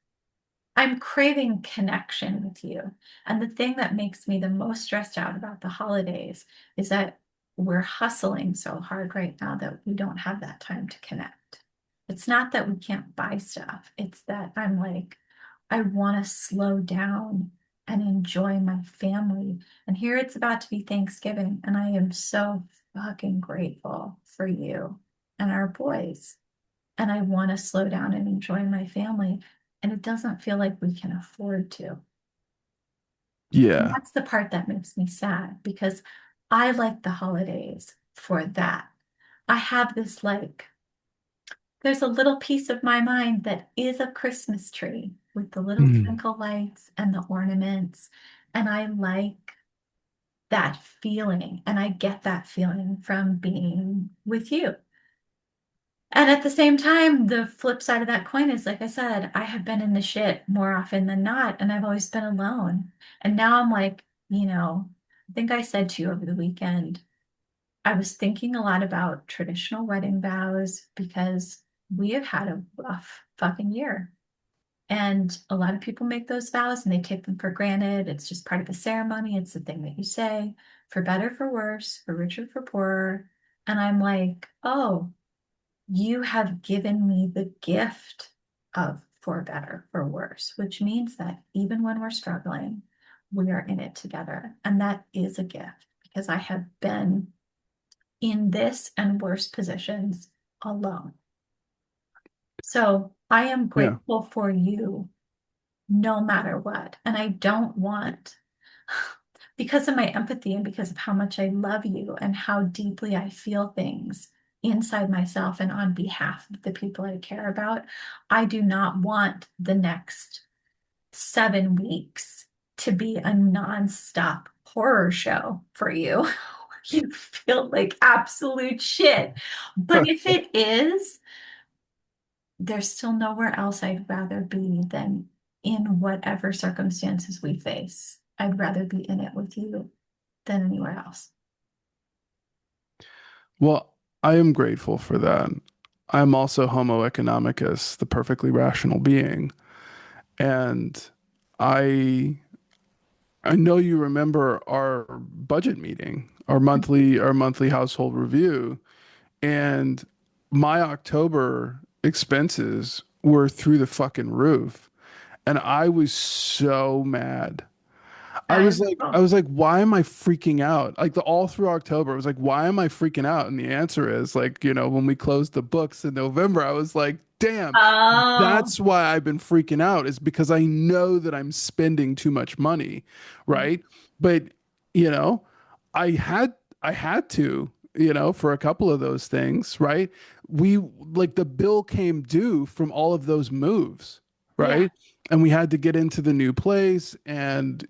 I'm craving connection with you. And the thing that makes me the most stressed out about the holidays is that we're hustling so hard right now that we don't have that time to connect. It's not that we can't buy stuff, it's that I'm like, I want to slow down and enjoy my family. And here it's about to be Thanksgiving, and I am so fucking grateful for you and our boys. And I want to slow down and enjoy my family. And it doesn't feel like we can afford to. And Yeah. that's the part that makes me sad because I like the holidays for that. I have this like, there's a little piece of my mind that is a Christmas tree with the little Mm. twinkle lights and the ornaments. And I like that feeling. And I get that feeling from being with you. And at the same time, the flip side of that coin is, like I said, I have been in the shit more often than not, and I've always been alone. And now I'm like, I think I said to you over the weekend, I was thinking a lot about traditional wedding vows because we have had a rough fucking year. And a lot of people make those vows and they take them for granted. It's just part of the ceremony. It's the thing that you say, for better, for worse, for richer, for poorer. And I'm like, oh, you have given me the gift of for better, for worse, which means that even when we're struggling, we are in it together. And that is a gift because I have been in this and worse positions alone. So I am Yeah. grateful for you no matter what. And I don't want, because of my empathy and because of how much I love you and how deeply I feel things inside myself and on behalf of the people I care about, I do not want the next 7 weeks to be a nonstop horror show for you. You feel like absolute shit. But if it is, there's still nowhere else I'd rather be than in whatever circumstances we face. I'd rather be in it with you than anywhere else. Well, I am grateful for that. I'm also Homo economicus, the perfectly rational being. And I I know you remember our budget meeting, our monthly household review, and my October expenses were through the fucking roof. And I was so mad. I I was like, I know. was like, why am I freaking out? Like the all through October, I was like, why am I freaking out? And the answer is like, when we closed the books in November, I was like, damn, Oh, that's why I've been freaking out is because I know that I'm spending too much money, right? But, you know, I had I had to, for a couple of those things, right? We like the bill came due from all of those moves, yeah. right? And we had to get into the new place and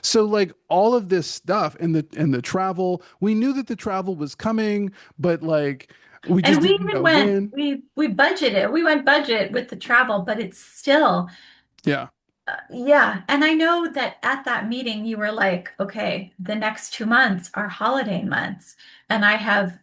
so like all of this stuff and the travel, we knew that the travel was coming, but like we And just we didn't even know went, when. we budgeted, we went budget with the travel, but it's still, Yeah. yeah. And I know that at that meeting, you were like, okay, the next 2 months are holiday months. And I have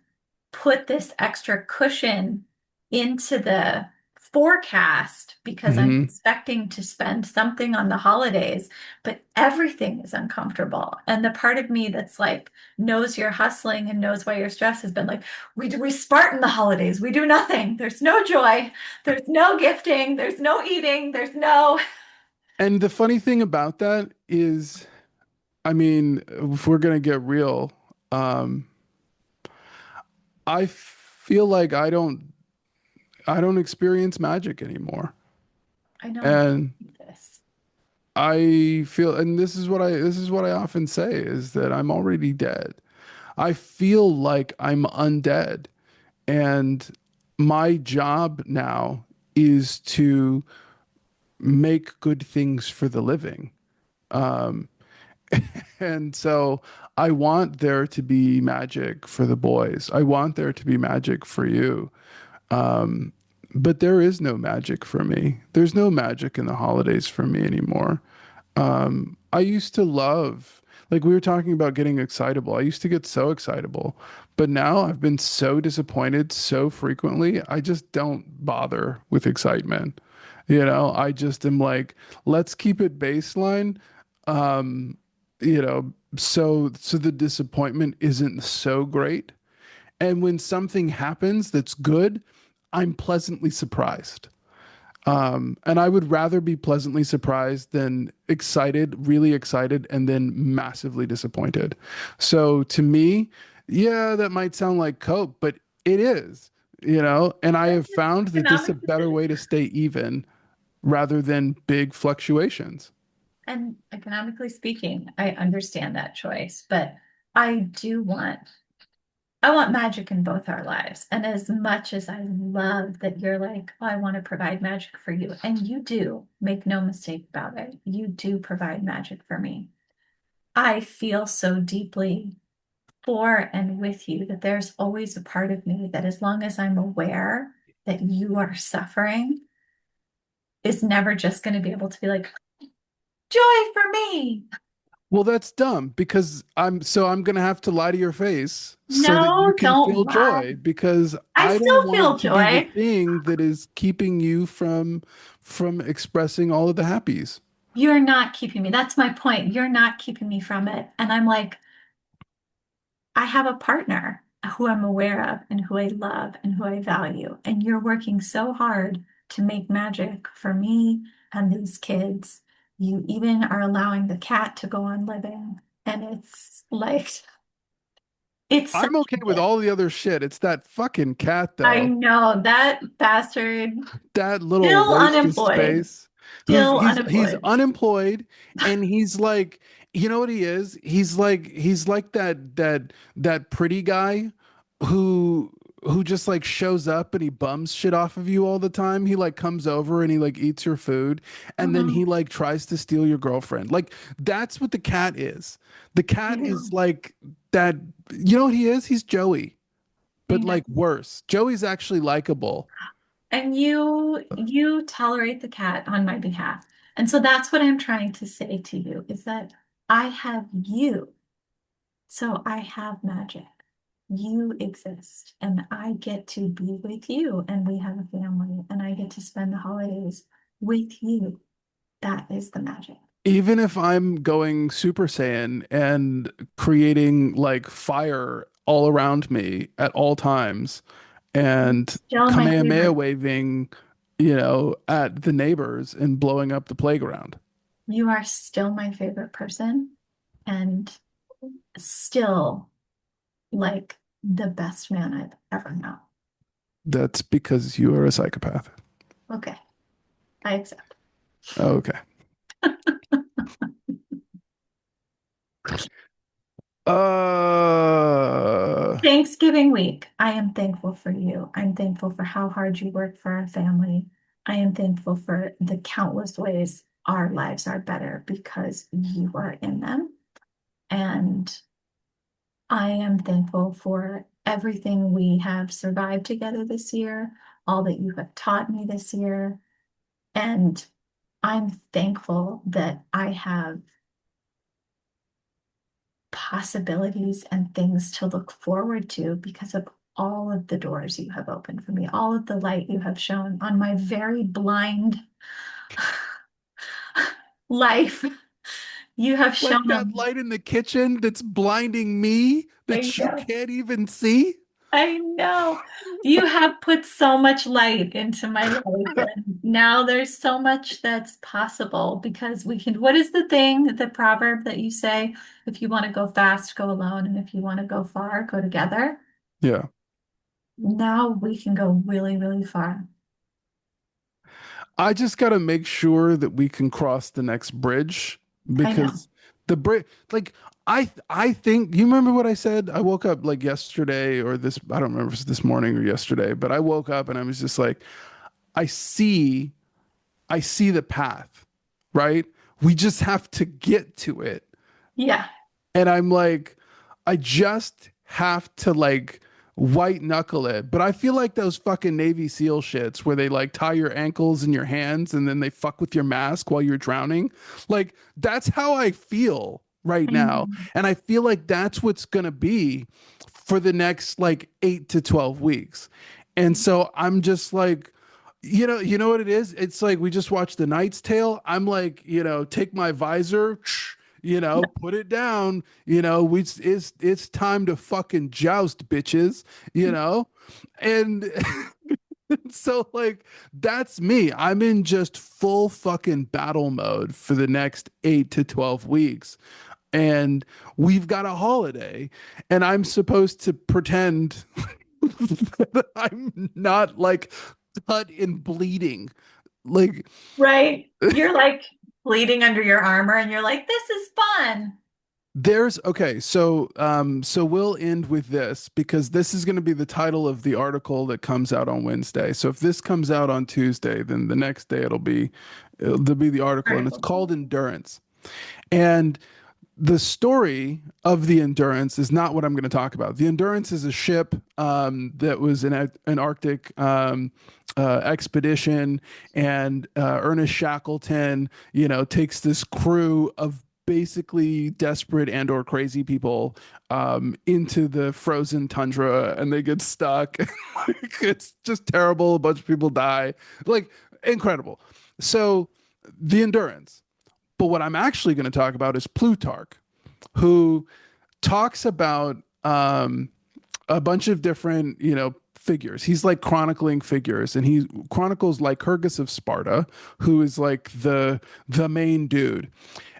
put this extra cushion into the forecast because I'm Hmm. expecting to spend something on the holidays, but everything is uncomfortable. And the part of me that's like knows you're hustling and knows why you're stressed has been like, we Spartan the holidays. We do nothing. There's no joy. There's no gifting. There's no eating. There's no. And the funny thing about that is, I mean, if we're gonna get real, um, I feel like I don't experience magic anymore. I know I And hate this. I feel, and this is what I often say is that I'm already dead. I feel like I'm undead. And my job now is to make good things for the living. Um, and so I want there to be magic for the boys. I want there to be magic for you. Um, but there is no magic for me. There's no magic in the holidays for me anymore. I used to love Like we were talking about getting excitable. I used to get so excitable, but now I've been so disappointed so frequently. I just don't bother with excitement. I just am like, let's keep it baseline. Um, so the disappointment isn't so great. And when something happens that's good, I'm pleasantly surprised. And I would rather be pleasantly surprised than excited, really excited, and then massively disappointed. So to me, yeah, that might sound like cope, but it is, and I have found that this is a Economic better way to stay even rather than big fluctuations. and economically speaking, I understand that choice, but I do want I want magic in both our lives. And as much as I love that you're like, oh, I want to provide magic for you, and you do, make no mistake about it, you do provide magic for me. I feel so deeply for and with you that there's always a part of me that, as long as I'm aware that you are suffering, is never just going to be able to be like, joy for me. Well, that's dumb because I'm gonna have to lie to your face so that you No, can don't feel lie. joy because I I don't still want feel to be the joy. thing that is keeping you from expressing all of the happies. You're not keeping me. That's my point. You're not keeping me from it. And I'm like, I have a partner who I'm aware of and who I love and who I value. And you're working so hard to make magic for me and these kids. You even are allowing the cat to go on living. And it's like, it's such I'm okay a with gift. all the other shit. It's that fucking cat I though. know that bastard, That little still waste of unemployed, space who's still he's unemployed. unemployed and he's like, you know what he is? He's like that pretty guy who who just like shows up and he bums shit off of you all the time. He like comes over and he like eats your food and then he Mhm. like tries to steal your girlfriend. Like that's what the cat is. The cat is You, like that. You know what he is? He's Joey, I but know. like worse. Joey's actually likable. And you tolerate the cat on my behalf. And so that's what I'm trying to say to you is that I have you. So I have magic. You exist and I get to be with you and we have a family and I get to spend the holidays with you. That is the magic. Even if I'm going Super Saiyan and creating like fire all around me at all times and Still my Kamehameha favorite. waving, at the neighbors and blowing up the playground. You are still my favorite person and still like the best man I've ever known. That's because you are a psychopath. Okay, I accept. Okay. Uh, Thanksgiving week, I am thankful for you. I'm thankful for how hard you work for our family. I am thankful for the countless ways our lives are better because you are in them. And I am thankful for everything we have survived together this year, all that you have taught me this year. And I'm thankful that I have possibilities and things to look forward to because of all of the doors you have opened for me, all of the light you have shown on my very blind life. You have like that shown, light in the kitchen that's blinding me I that you know, can't even see. I know. You have put so much light into my life, and now there's so much that's possible because we can. What is the thing, the proverb that you say? If you want to go fast, go alone, and if you want to go far, go together. Yeah. Now we can go really, really far. I just got to make sure that we can cross the next bridge I know. because the bridge, like, I think you remember what I said. I woke up like yesterday or this. I don't remember if it's this morning or yesterday, but I woke up and I was just like, I see, I see the path, right? We just have to get to it. Yeah. And I'm like, I just have to like white knuckle it. But I feel like those fucking Navy SEAL shits where they like tie your ankles and your hands and then they fuck with your mask while you're drowning. Like, that's how I feel. right now. Mhm. And I feel like that's what's going to be for the next like 8 to 12 weeks. And so I'm just like, you know what it is? It's like we just watched The Knight's Tale. I'm like, take my visor, put it down. It's time to fucking joust, bitches. You know, and so like that's me. I'm in just full fucking battle mode for the next 8 to 12 weeks. And we've got a holiday and I'm supposed to pretend that I'm not like cut and bleeding. Like Right. You're like bleeding under your armor and you're like, this is fun. there's okay, so we'll end with this because this is going to be the title of the article that comes out on Wednesday. So if this comes out on Tuesday, then the next day it'll be the article and it's Article. called Endurance. And the story of the Endurance is not what I'm going to talk about. The Endurance is a ship that was an Arctic expedition, and Ernest Shackleton, takes this crew of basically desperate and or crazy people into the frozen tundra, and they get stuck. Like, it's just terrible. A bunch of people die. Like incredible. So the Endurance. But what I'm actually going to talk about is Plutarch, who talks about a bunch of different, figures. He's like chronicling figures, and he chronicles Lycurgus of Sparta, who is like the main dude,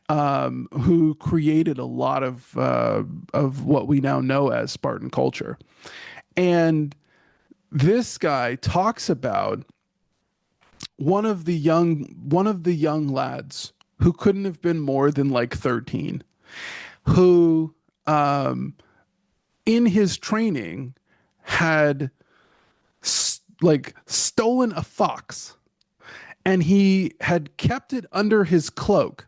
who created a lot of what we now know as Spartan culture. And this guy talks about one of the young lads who couldn't have been more than like 13, who um in his training had like stolen a fox, and he had kept it under his cloak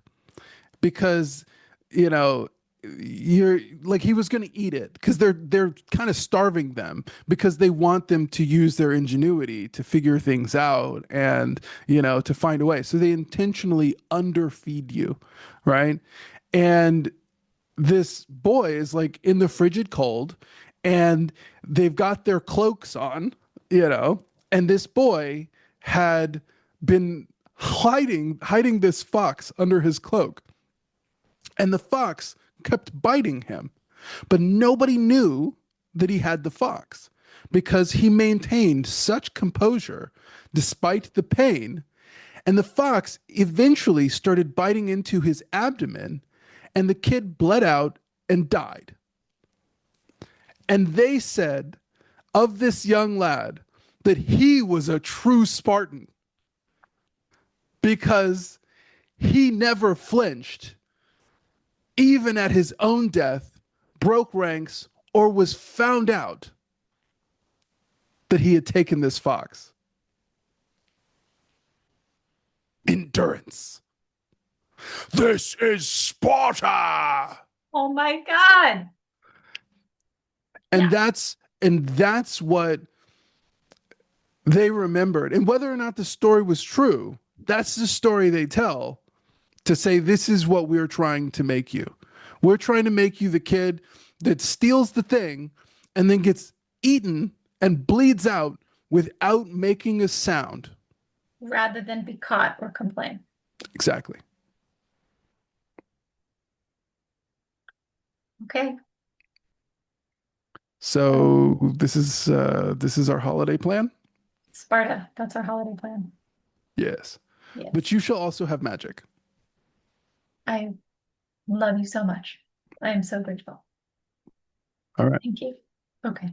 because you know you're like he was going to eat it because they're kind of starving them because they want them to use their ingenuity to figure things out and to find a way, so they intentionally underfeed you, right? And this boy is like in the frigid cold, and they've got their cloaks on, and this boy had been hiding this fox under his cloak, and the fox kept biting him, but nobody knew that he had the fox because he maintained such composure despite the pain. And the fox eventually started biting into his abdomen, and the kid bled out and died. And they said of this young lad that he was a true Spartan because he never flinched, even at his own death, broke ranks, or was found out that he had taken this fox. Endurance. This is Sparta. Oh my God. And Yeah. that's what they remembered. And whether or not the story was true, that's the story they tell to say, this is what we're trying to make you. We're trying to make you the kid that steals the thing and then gets eaten and bleeds out without making a sound. Rather than be caught or complain. Exactly. Okay. So this is our holiday plan. Sparta. That's our holiday plan. Yes. But Yes. you shall also have magic. I love you so much. I am so grateful. All right. Thank you. Okay.